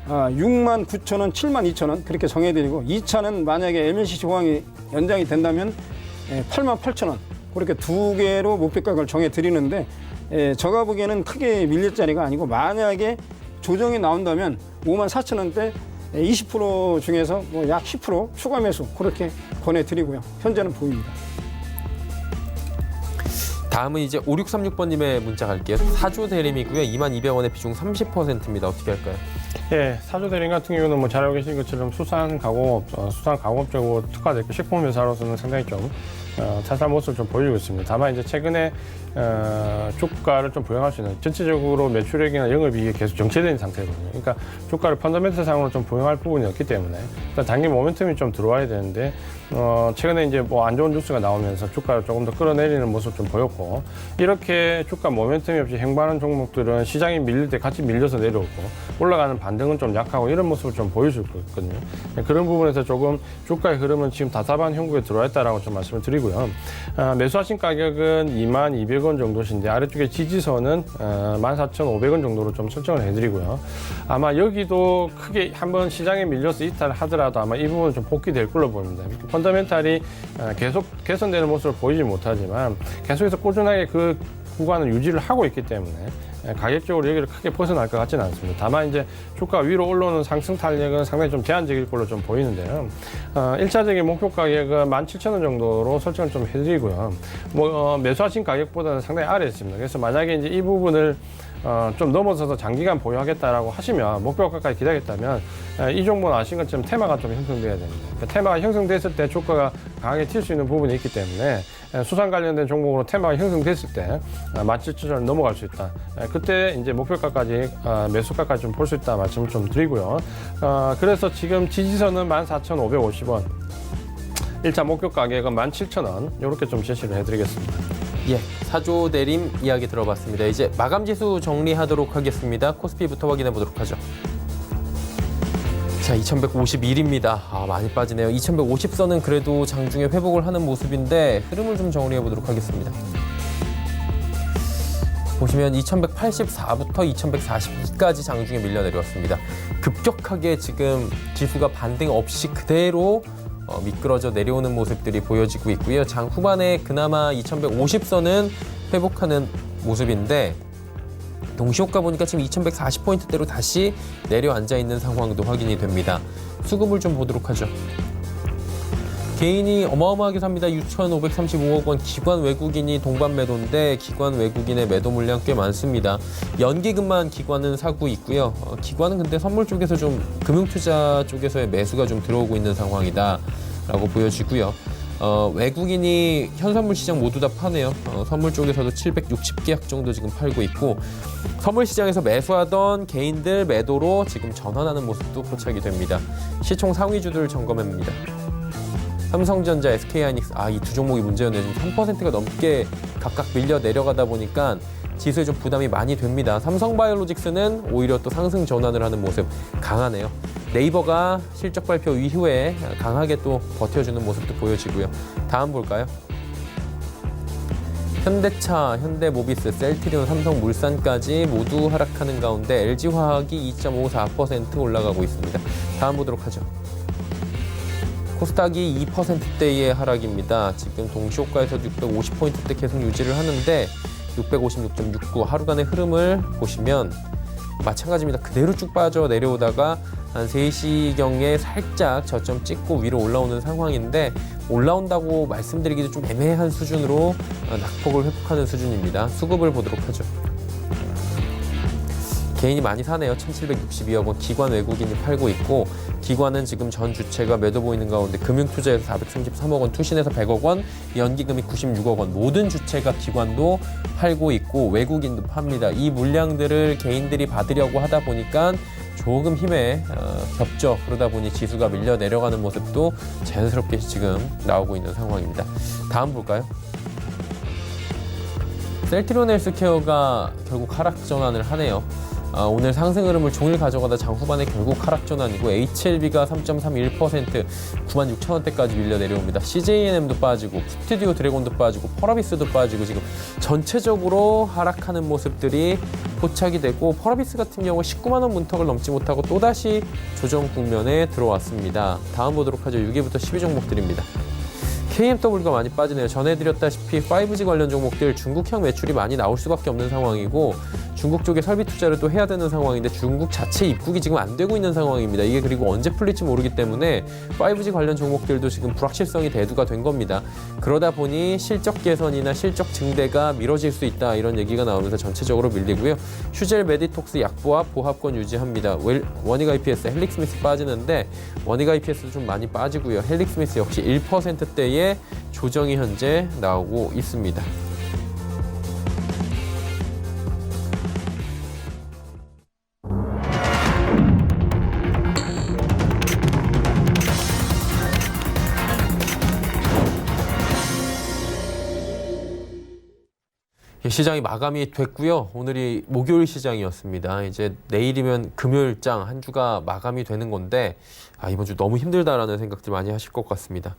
69,000원, 72,000원 그렇게 정해드리고, 2차는 만약에 MLCC 호황이 연장이 된다면 88,000원, 그렇게 두 개로 목표 가격을 정해드리는데, 제가 보기에는 크게 밀릴 자리가 아니고, 만약에 조정이 나온다면 54,000원대 20% 중에서 뭐 약 10% 추가 매수 그렇게 권해드리고요. 현재는 보입니다. 다음은 이제 5636번님의 문자 갈게요. 사조 대림이고요. 22,200원에 비중 30%입니다. 어떻게 할까요? 예, 사조 대림 같은 경우는 뭐 잘 알고 계신 것처럼 수산 가공업 쪽으로 특화됐고, 식품 회사로서는 상당히 좀 자살 모습을 좀 보여주고 있습니다. 다만 이제 최근에 주가를 좀 부양할 수 있는, 전체적으로 매출액이나 영업이익이 계속 정체된 상태거든요. 그러니까 주가를 펀더멘털상으로 좀 부양할 부분이 없기 때문에 일단 단기 모멘텀이 좀 들어와야 되는데, 최근에 이제 뭐 안 좋은 뉴스가 나오면서 주가를 조금 더 끌어내리는 모습 좀 보였고, 이렇게 주가 모멘텀이 없이 행보하는 종목들은 시장이 밀릴 때 같이 밀려서 내려오고, 올라가는 반등은 좀 약하고, 이런 모습을 좀 보여줄 거거든요. 그런 부분에서 조금 주가의 흐름은 지금 다사반 형국에 들어와 있다라고 좀 말씀을 드리고요. 매수하신 가격은 22,000원 정도신데, 아래쪽에 지지선은 14,500원 정도로 좀 설정을 해드리고요. 아마 여기도 크게 한번 시장에 밀려서 이탈을 하더라도 아마 이 부분은 좀 복귀될 걸로 보입니다. 펀더멘탈이 계속 개선되는 모습을 보이지 못하지만 계속해서 꾸준하게 그 구간을 유지를 하고 있기 때문에 가격적으로 여기를 크게 벗어날 것 같지는 않습니다. 다만 이제 주가 위로 올라오는 상승 탄력은 상당히 좀 제한적일 걸로 좀 보이는데요. 1차적인 목표 가격은 17,000원 정도로 설정을 좀 해드리고요. 매수하신 가격보다는 상당히 아래에 있습니다. 그래서 만약에 이제 이 부분을 좀 넘어서서 장기간 보유하겠다라고 하시면, 목표 가까이 기다렸다면 이 종목은 아신 것처럼 테마가 좀 형성돼야 됩니다. 그러니까 테마가 형성됐을 때 주가가 강하게 튈 수 있는 부분이 있기 때문에 수산 관련된 종목으로 테마가 형성됐을 때 17,000원을 넘어갈 수 있다. 그때 이제 목표가까지 매수가까지 좀 볼 수 있다 말씀을 좀 드리고요. 그래서 지금 지지선은 14,550원, 1차 목표 가격은 17,000원 이렇게 좀 제시를 해드리겠습니다. 예, 사조 대림 이야기 들어봤습니다. 이제 마감 지수 정리하도록 하겠습니다. 코스피부터 확인해 보도록 하죠. 자, 2151입니다. 많이 빠지네요. 2150선은 그래도 장중에 회복을 하는 모습인데, 흐름을 좀 정리해 보도록 하겠습니다. 보시면 2184부터 2142까지 장중에 밀려 내려왔습니다. 급격하게 지금 지수가 반등 없이 그대로 미끄러져 내려오는 모습들이 보여지고 있고요. 장 후반에 그나마 2150선은 회복하는 모습인데 동시효과 보니까 지금 2140포인트대로 다시 내려앉아 있는 상황도 확인이 됩니다. 수급을 좀 보도록 하죠. 개인이 어마어마하게 삽니다. 6,535억 원. 기관 외국인이 동반 매도인데 기관 외국인의 매도 물량 꽤 많습니다. 연기금만 기관은 사고 있고요. 기관은 근데 선물 쪽에서 좀 금융투자 쪽에서의 매수가 좀 들어오고 있는 상황이다라고 보여지고요. 외국인이 현선물 시장 모두 다 파네요. 선물 쪽에서도 760계약 정도 지금 팔고 있고 선물 시장에서 매수하던 개인들 매도로 지금 전환하는 모습도 포착이 됩니다. 시총 상위주들 점검해봅니다. 삼성전자, SK하이닉스, 이 두 종목이 문제였네요. 지금 3%가 넘게 각각 밀려 내려가다 보니까 지수에 좀 부담이 많이 됩니다. 삼성바이오로직스는 오히려 또 상승 전환을 하는 모습 강하네요. 네이버가 실적 발표 이후에 강하게 또 버텨주는 모습도 보여지고요. 다음 볼까요? 현대차, 현대모비스, 셀트리온, 삼성물산까지 모두 하락하는 가운데 LG화학이 2.54% 올라가고 있습니다. 다음 보도록 하죠. 코스닥이 2%대의 하락입니다. 지금 동시효과에서도 650포인트대 계속 유지를 하는데 656.69 하루간의 흐름을 보시면 마찬가지입니다. 그대로 쭉 빠져 내려오다가 한 3시경에 살짝 저점 찍고 위로 올라오는 상황인데 올라온다고 말씀드리기도 좀 애매한 수준으로 낙폭을 회복하는 수준입니다. 수급을 보도록 하죠. 개인이 많이 사네요. 1,762억 원. 기관 외국인이 팔고 있고 기관은 지금 전 주체가 매도 보이는 가운데 금융투자에서 433억 원, 투신에서 100억 원, 연기금이 96억 원. 모든 주체가 기관도 팔고 있고 외국인도 팝니다. 이 물량들을 개인들이 받으려고 하다 보니까 조금 힘에 겹죠. 그러다 보니 지수가 밀려 내려가는 모습도 자연스럽게 지금 나오고 있는 상황입니다. 다음 볼까요? 셀트리온 헬스케어가 결국 하락 전환을 하네요. 오늘 상승 흐름을 종일 가져가다 장 후반에 결국 하락 전환이고 HLB가 3.31% 96,000원대까지 밀려 내려옵니다. CJNM도 빠지고 스튜디오 드래곤도 빠지고 펄어비스도 빠지고 지금 전체적으로 하락하는 모습들이 포착이 되고 펄어비스 같은 경우 19만 원 문턱을 넘지 못하고 또다시 조정 국면에 들어왔습니다. 다음 보도록 하죠. 6위부터 10위 종목들입니다. KMW가 많이 빠지네요. 전해드렸다시피 5G 관련 종목들 중국형 매출이 많이 나올 수밖에 없는 상황이고 중국 쪽에 설비 투자를 또 해야 되는 상황인데 중국 자체 입국이 지금 안 되고 있는 상황입니다. 이게 그리고 언제 풀릴지 모르기 때문에 5G 관련 종목들도 지금 불확실성이 대두가 된 겁니다. 그러다 보니 실적 개선이나 실적 증대가 미뤄질 수 있다 이런 얘기가 나오면서 전체적으로 밀리고요. 휴젤 메디톡스 약보합 보합권 유지합니다. 원익 IPS, 헬릭스미스 빠지는데 원익 IPS도 좀 많이 빠지고요. 헬릭스미스 역시 1%대의 조정이 현재 나오고 있습니다. 시장이 마감이 됐고요. 오늘이 목요일 시장이었습니다. 이제 내일이면 금요일장 한 주가 마감이 되는 건데 이번 주 너무 힘들다라는 생각들 많이 하실 것 같습니다.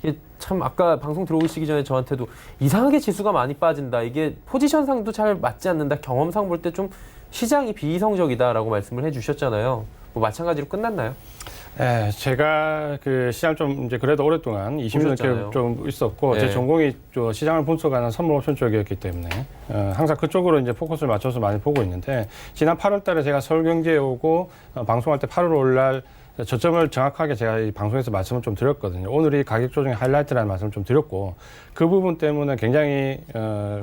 이게 참 아까 방송 들어오시기 전에 저한테도 이상하게 지수가 많이 빠진다. 이게 포지션상도 잘 맞지 않는다. 경험상 볼 때 좀 시장이 비이성적이다라고 말씀을 해주셨잖아요. 뭐 마찬가지로 끝났나요? 네, 제가 그 시장 좀 이제 그래도 오랫동안 20년 넘게 좀 있었고, 네. 제 전공이 시장을 분석하는 선물 옵션 쪽이었기 때문에, 항상 그쪽으로 이제 포커스를 맞춰서 많이 보고 있는데, 지난 8월 달에 제가 서울경제에 오고, 방송할 때 8월 5일 날 저점을 정확하게 제가 이 방송에서 말씀을 좀 드렸거든요. 오늘 이 가격 조정의 하이라이트라는 말씀을 좀 드렸고, 그 부분 때문에 굉장히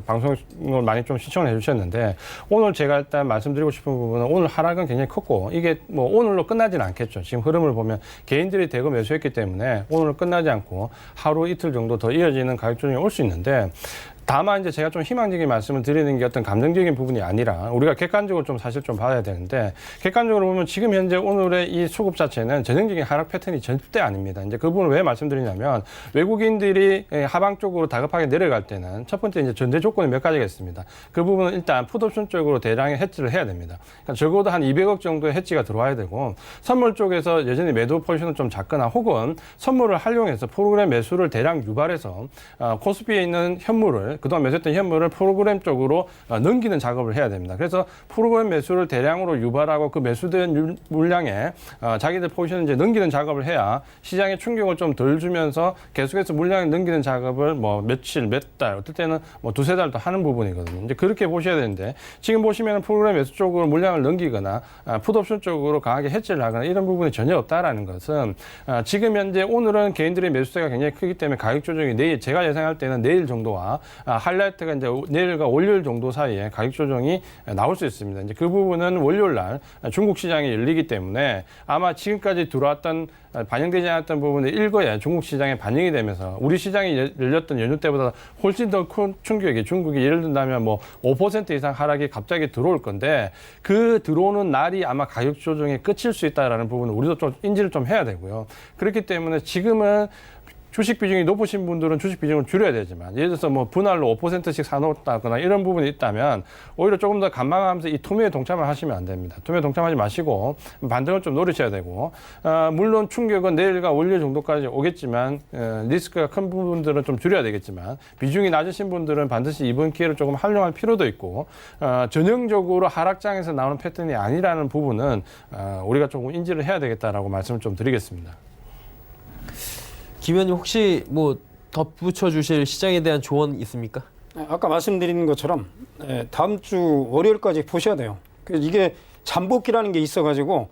방송을 많이 좀 시청을 해주셨는데, 오늘 제가 일단 말씀드리고 싶은 부분은 오늘 하락은 굉장히 컸고, 이게 뭐 오늘로 끝나지는 않겠죠. 지금 흐름을 보면 개인들이 대거 매수했기 때문에 오늘 끝나지 않고 하루 이틀 정도 더 이어지는 가격 조정이 올 수 있는데, 다만 이제 제가 좀 희망적인 말씀을 드리는 게 어떤 감정적인 부분이 아니라 우리가 객관적으로 좀 사실 좀 봐야 되는데, 객관적으로 보면 지금 현재 오늘의 이 수급 자체는 전형적인 하락 패턴이 절대 아닙니다. 이제 그 부분을 왜 말씀드리냐면, 외국인들이 하방 쪽으로 다급하게 내려갈 때는 첫 번째 이제 전제 조건이 몇 가지가 있습니다. 그 부분은 일단 풋옵션 쪽으로 대량의 해지를 해야 됩니다. 그러니까 적어도 한 200억 정도의 해지가 들어와야 되고, 선물 쪽에서 여전히 매도 포지션을 좀 작거나 혹은 선물을 활용해서 프로그램 매수를 대량 유발해서 코스피에 있는 현물을 그동안 매수했던 현물을 프로그램 쪽으로 넘기는 작업을 해야 됩니다. 그래서 프로그램 매수를 대량으로 유발하고 그 매수된 물량에 자기들 포지션을 이제 넘기는 작업을 해야 시장에 충격을 좀 덜 주면서 계속해서 물량을 넘기는 작업을 뭐 며칠, 몇 달, 어떨 때는 뭐 두세 달도 하는 부분이거든요. 이제 그렇게 보셔야 되는데 지금 보시면 프로그램 매수 쪽으로 물량을 넘기거나 풋옵션 쪽으로 강하게 해지를 하거나 이런 부분이 전혀 없다라는 것은 지금 현재 오늘은 개인들의 매수세가 굉장히 크기 때문에 가격 조정이 내일 제가 예상할 때는 내일 정도와 하이라이트가 이제 내일과 월요일 정도 사이에 가격 조정이 나올 수 있습니다. 이제 그 부분은 월요일 날 중국 시장이 열리기 때문에 아마 지금까지 들어왔던 반영되지 않았던 부분이 일거에 중국 시장에 반영이 되면서 우리 시장이 열렸던 연휴 때보다 훨씬 더 큰 충격이 중국이 예를 든다면 뭐 5% 이상 하락이 갑자기 들어올 건데 그 들어오는 날이 아마 가격 조정의 끝일 수 있다라는 부분을 우리도 좀 인지를 좀 해야 되고요. 그렇기 때문에 지금은 주식 비중이 높으신 분들은 주식 비중을 줄여야 되지만 예를 들어서 뭐 분할로 5%씩 사놓았다거나 이런 부분이 있다면 오히려 조금 더 감망하면서 이 투매에 동참을 하시면 안 됩니다. 투매에 동참하지 마시고 반등을 좀 노리셔야 되고 물론 충격은 내일과 월요일 정도까지 오겠지만 리스크가 큰 부분들은 좀 줄여야 되겠지만 비중이 낮으신 분들은 반드시 이번 기회를 조금 활용할 필요도 있고 전형적으로 하락장에서 나오는 패턴이 아니라는 부분은 우리가 조금 인지를 해야 되겠다라고 말씀을 좀 드리겠습니다. 김 의원님 혹시 뭐 덧붙여 주실 시장에 대한 조언 있습니까? 아까 말씀드린 것처럼 다음 주 월요일까지 보셔야 돼요. 그래서 이게 잠복기라는 게 있어가지고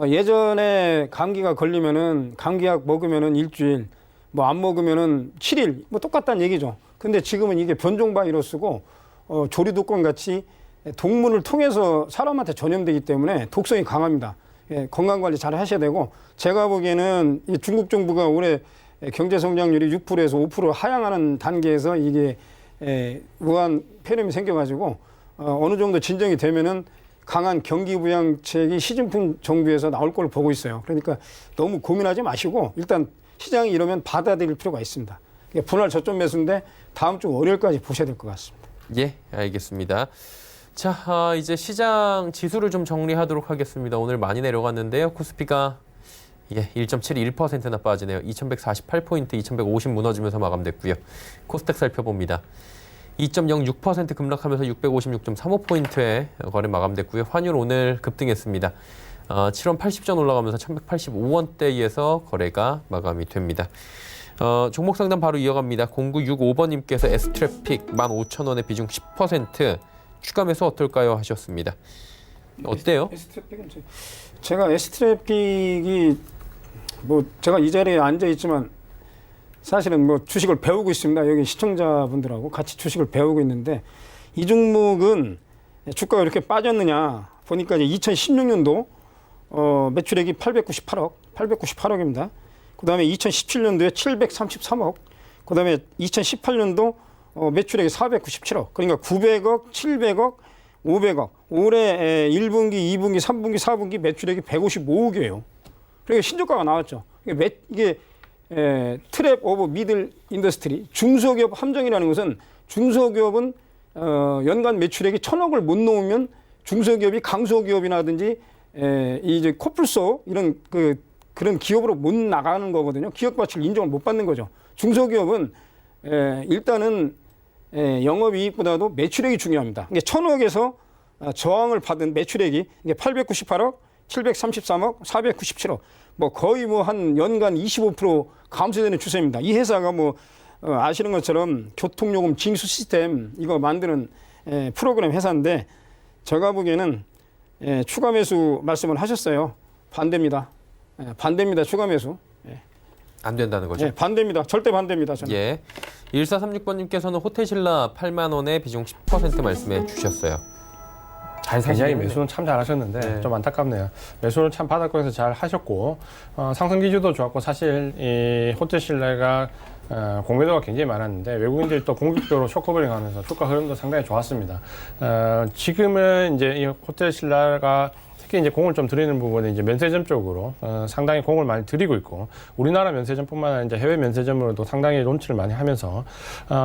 예전에 감기가 걸리면은 감기약 먹으면은 일주일, 뭐 안 먹으면은 7일, 뭐 똑같다는 얘기죠. 근데 지금은 이게 변종 바이러스고 조류독감 같이 동물을 통해서 사람한테 전염되기 때문에 독성이 강합니다. 건강 관리 잘 하셔야 되고 제가 보기에는 이 중국 정부가 올해 경제 성장률이 6%에서 5% 하향하는 단계에서 이게 우한 폐렴이 생겨가지고 어느 정도 진정이 되면은 강한 경기 부양책이 시진핑 정부에서 나올 걸 보고 있어요. 그러니까 너무 고민하지 마시고 일단 시장이 이러면 받아들일 필요가 있습니다. 분할 저점 매수인데 다음 주 월요일까지 보셔야 될 것 같습니다. 예, 알겠습니다. 자, 이제 시장 지수를 좀 정리하도록 하겠습니다. 오늘 많이 내려갔는데요. 코스피가 1.71%나 빠지네요. 2148포인트, 2150 무너지면서 마감됐고요. 코스닥 살펴봅니다. 2.06% 급락하면서 656.35포인트에 거래 마감됐고요. 환율 오늘 급등했습니다. 7원 80전 올라가면서 1185원대에서 거래가 마감이 됩니다. 종목 상담 바로 이어갑니다. 0965번님께서 S트래픽 15,000원에 비중 10% 추가 매수 어떨까요? 하셨습니다. 어때요? S트래픽은 제가 S트래픽이 뭐 제가 이 자리에 앉아 있지만 사실은 뭐 주식을 배우고 있습니다. 여기 시청자분들하고 같이 주식을 배우고 있는데 이 종목은 주가가 이렇게 빠졌느냐 보니까 이제 2016년도 매출액이 898억입니다. 그다음에 2017년도에 733억, 그다음에 2018년도 매출액이 497억. 그러니까 900억, 700억, 500억. 올해 1분기, 2분기, 3분기, 4분기 매출액이 155억이에요. 그러니까 신저가가 나왔죠. 이게 트랩 오브 미들 인더스트리, 중소기업 함정이라는 것은 중소기업은 연간 매출액이 1,000억을 못 놓으면 중소기업이 강소기업이라든지 이제 코뿔소 이런 그런 기업으로 못 나가는 거거든요. 기업 가치를 인정을 못 받는 거죠. 중소기업은 일단은 영업이익보다도 매출액이 중요합니다. 이게 1,000억에서 저항을 받은 매출액이 이게 898억, 733억, 497억, 뭐 거의 뭐 한 연간 25% 감소되는 추세입니다. 이 회사가 뭐 아시는 것처럼 교통요금 징수 시스템 이거 만드는 프로그램 회사인데 제가 보기에는 추가 매수 말씀을 하셨어요. 반대입니다. 반대입니다. 추가 매수. 안 된다는 거죠? 네, 반대입니다. 절대 반대입니다. 저는. 예. 1436번님께서는 호텔신라 8만 원에 비중 10% 말씀해 주셨어요. 잘 굉장히 사시네요. 매수는 참 잘하셨는데 네. 좀 안타깝네요. 매수를 참 바닥권에서 잘 하셨고 상승 기조도 좋았고 사실 이 호텔신라가 공매도가 굉장히 많았는데 외국인들이 또 공격적으로 쇼커버링하면서 주가 흐름도 상당히 좋았습니다. 지금은 이제 이 호텔신라가 특히 이제 공을 좀 들이는 부분이 이제 면세점 쪽으로 상당히 공을 많이 들이고 있고 우리나라 면세점뿐만 아니라 이제 해외 면세점으로도 상당히 론치를 많이 하면서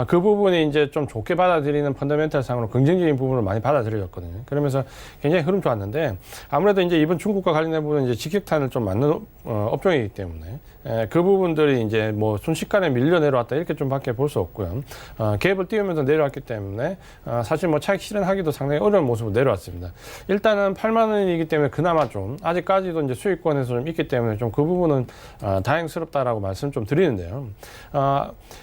그 부분이 이제 좀 좋게 받아들이는 펀더멘탈 상으로 긍정적인 부분을 많이 받아들여졌거든요. 그러면서 굉장히 흐름 좋았는데 아무래도 이제 이번 중국과 관련된 부분은 이제 직격탄을 좀 맞는 업종이기 때문에 그 부분들이 이제 뭐 순식간에 밀려 내려왔다 이렇게 좀 밖에 볼 수 없고요. 갭을 띄우면서 내려왔기 때문에 사실 뭐 차익 실현하기도 상당히 어려운 모습으로 내려왔습니다. 일단은 8만 원이기 때문에 그나마 좀 아직까지도 이제 수익권에서 좀 있기 때문에 좀 그 부분은 다행스럽다라고 말씀 좀 드리는데요.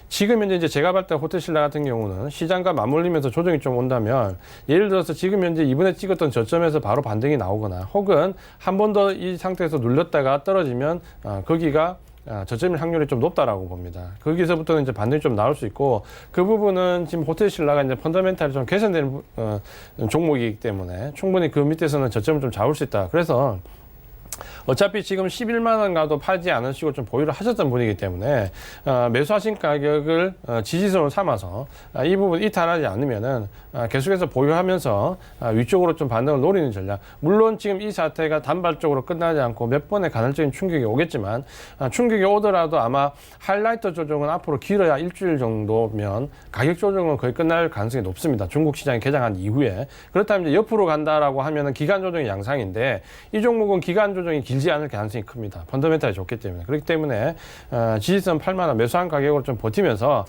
지금 현재 이제 제가 봤을 때 호텔신라 같은 경우는 시장과 맞물리면서 조정이 좀 온다면 예를 들어서 지금 현재 이번에 찍었던 저점에서 바로 반등이 나오거나 혹은 한 번 더 이 상태에서 눌렸다가 떨어지면 거기가 저점일 확률이 좀 높다라고 봅니다. 거기서부터는 이제 반등이 좀 나올 수 있고 그 부분은 지금 호텔신라가 이제 펀더멘탈이 좀 개선되는 종목이기 때문에 충분히 그 밑에서는 저점을 좀 잡을 수 있다. 그래서 어차피 지금 11만 원 가도 팔지 않으시고 좀 보유를 하셨던 분이기 때문에 매수하신 가격을 지지선으로 삼아서 이 부분 이탈하지 않으면은 계속해서 보유하면서 위쪽으로 좀 반등을 노리는 전략. 물론 지금 이 사태가 단발적으로 끝나지 않고 몇 번의 간헐적인 충격이 오겠지만 충격이 오더라도 아마 하이라이트 조정은 앞으로 길어야 일주일 정도면 가격 조정은 거의 끝날 가능성이 높습니다. 중국 시장이 개장한 이후에. 그렇다면 이제 옆으로 간다라고 하면은 기간 조정이 양상인데 이 종목은 기간 조정이 길지 않을 가능성이 큽니다. 펀더멘탈이 좋기 때문에. 그렇기 때문에 지지선 8만 원 매수한 가격으로 좀 버티면서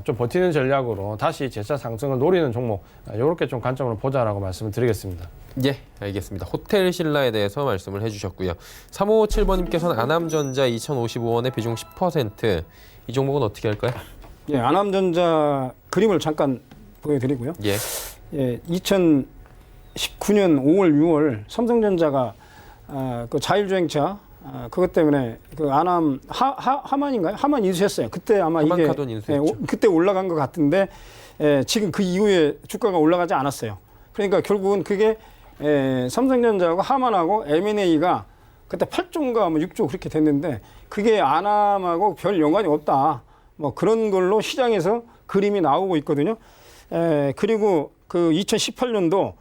좀 버티는 전략으로 다시 재차 상승을 노리는 종목 이렇게 좀 관점으로 보자라고 말씀을 드리겠습니다. 예, 알겠습니다. 호텔신라에 대해서 말씀을 해주셨고요. 3557번님께서는 아남전자 2,055원에 비중 10%. 이 종목은 어떻게 할까요? 예, 아남전자 그림을 잠깐 보여드리고요. 예. 예, 2019년 5월, 6월 삼성전자가 그 자율주행차 그것 때문에 그 아남 하만인가요? 하만 인수했어요. 그때 아마 이게 그때 올라간 것 같은데 지금 그 이후에 주가가 올라가지 않았어요. 그러니까 결국은 그게 삼성전자하고 하만하고 M&A가 그때 8조인가 뭐 6조 그렇게 됐는데 그게 아남하고 별 연관이 없다. 뭐 그런 걸로 시장에서 그림이 나오고 있거든요. 그리고 그 2018년도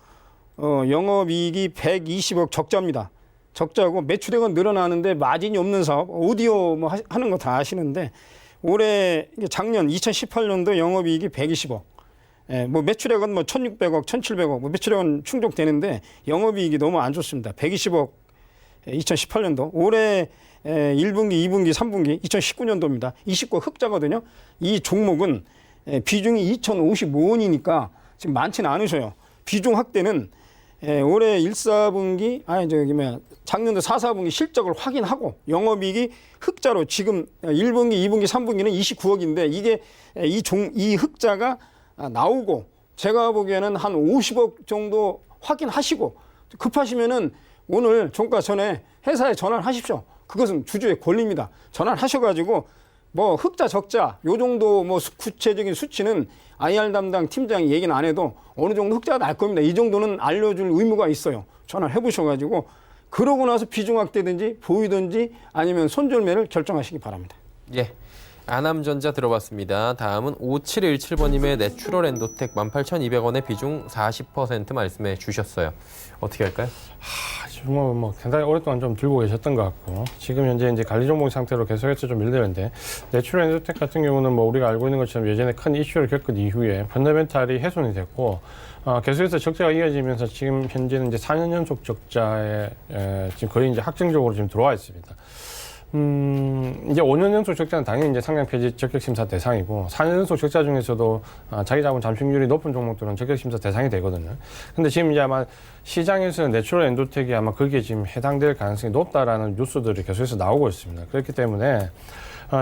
영업이익이 120억 적자입니다. 적자고 매출액은 늘어나는데 마진이 없는 사업, 오디오 뭐 하는 거 다 아시는데 올해 작년 2018년도 영업이익이 120억. 뭐 매출액은 뭐 1,600억, 1,700억, 뭐 매출액은 충족되는데 영업이익이 너무 안 좋습니다. 120억 2018년도. 올해 1분기, 2분기, 3분기 2019년도입니다. 29억 흑자거든요. 이 종목은 비중이 2,055원이니까 지금 많지는 않으셔요. 비중 확대는 올해 1, 4분기, 작년도 4, 4분기 실적을 확인하고 영업이익이 흑자로 지금 1분기, 2분기, 3분기는 29억인데 이게 이 흑자가 나오고 제가 보기에는 한 50억 정도 확인하시고 급하시면은 오늘 종가 전에 회사에 전화를 하십시오. 그것은 주주의 권리입니다. 전화를 하셔가지고 뭐 흑자 적자 요 정도 뭐 구체적인 수치는 IR 담당 팀장이 얘기는 안 해도 어느 정도 흑자가 날 겁니다. 이 정도는 알려줄 의무가 있어요. 전화를 해보셔가지고 그러고 나서 비중 확대든지 보유든지 아니면 손절매를 결정하시기 바랍니다. 예. 아남전자 들어봤습니다. 다음은 5717번님의 내추럴 엔도텍 18,200원에 비중 40% 말씀해 주셨어요. 어떻게 할까요? 뭐 상당히 오랫동안 좀 들고 계셨던 것 같고 지금 현재 이제 관리 종목 상태로 계속해서 좀 밀리는데 내추럴 엔도텍 같은 경우는 뭐 우리가 알고 있는 것처럼 예전에 큰 이슈를 겪은 이후에 펀더멘탈이 훼손이 됐고 계속해서 적자가 이어지면서 지금 현재는 이제 4년 연속 적자에 지금 거의 이제 확정적으로 지금 들어와 있습니다. 이제 5년 연속 적자는 당연히 이제 상장 폐지 적격심사 대상이고 4년 연속 적자 중에서도 자기 자본 잠식률이 높은 종목들은 적격심사 대상이 되거든요. 근데 지금 이제 아마 시장에서는 내추럴 엔도텍이 아마 거기에 지금 해당될 가능성이 높다라는 뉴스들이 계속해서 나오고 있습니다. 그렇기 때문에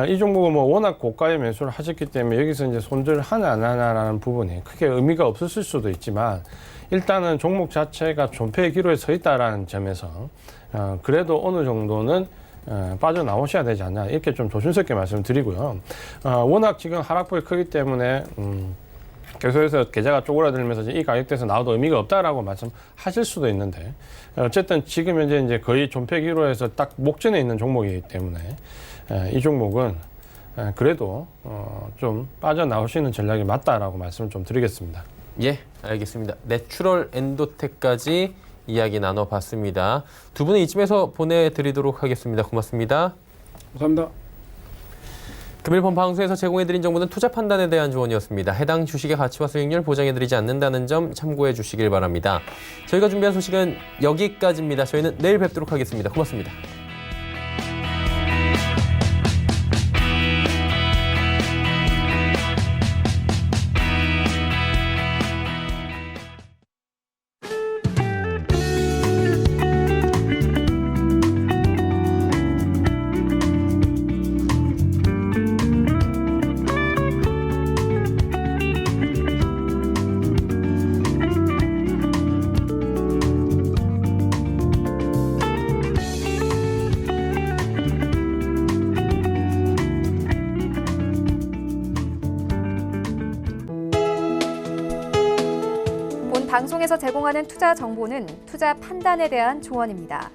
이 종목은 뭐 워낙 고가의 매수를 하셨기 때문에 여기서 이제 손절을 하나 안 하나라는 부분이 크게 의미가 없었을 수도 있지만 일단은 종목 자체가 존폐의 기로에 서 있다라는 점에서 그래도 어느 정도는 빠져나오셔야 되지 않나 이렇게 좀 조심스럽게 말씀드리고요. 워낙 지금 하락폭이 크기 때문에 계속해서 계좌가 쪼그라들면서 이 가격대에서 나와도 의미가 없다라고 말씀하실 수도 있는데 어쨌든 지금 현재 이제 거의 존폐 기로에서 딱 목전에 있는 종목이기 때문에 이 종목은 그래도 좀 빠져나오시는 전략이 맞다라고 말씀을 좀 드리겠습니다. 예, 알겠습니다. 내추럴 엔도텍까지 이야기 나눠봤습니다. 두 분은 이쯤에서 보내드리도록 하겠습니다. 고맙습니다. 감사합니다. 금일 본 방송에서 제공해드린 정보는 투자 판단에 대한 조언이었습니다. 해당 주식의 가치와 수익률 보장해드리지 않는다는 점 참고해 주시길 바랍니다. 저희가 준비한 소식은 여기까지입니다. 저희는 내일 뵙도록 하겠습니다. 고맙습니다. 본 방송에서 제공하는 투자 정보는 투자 판단에 대한 조언입니다.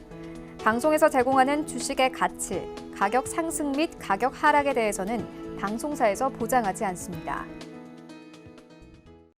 방송에서 제공하는 주식의 가치, 가격 상승 및 가격 하락에 대해서는 방송사에서 보장하지 않습니다.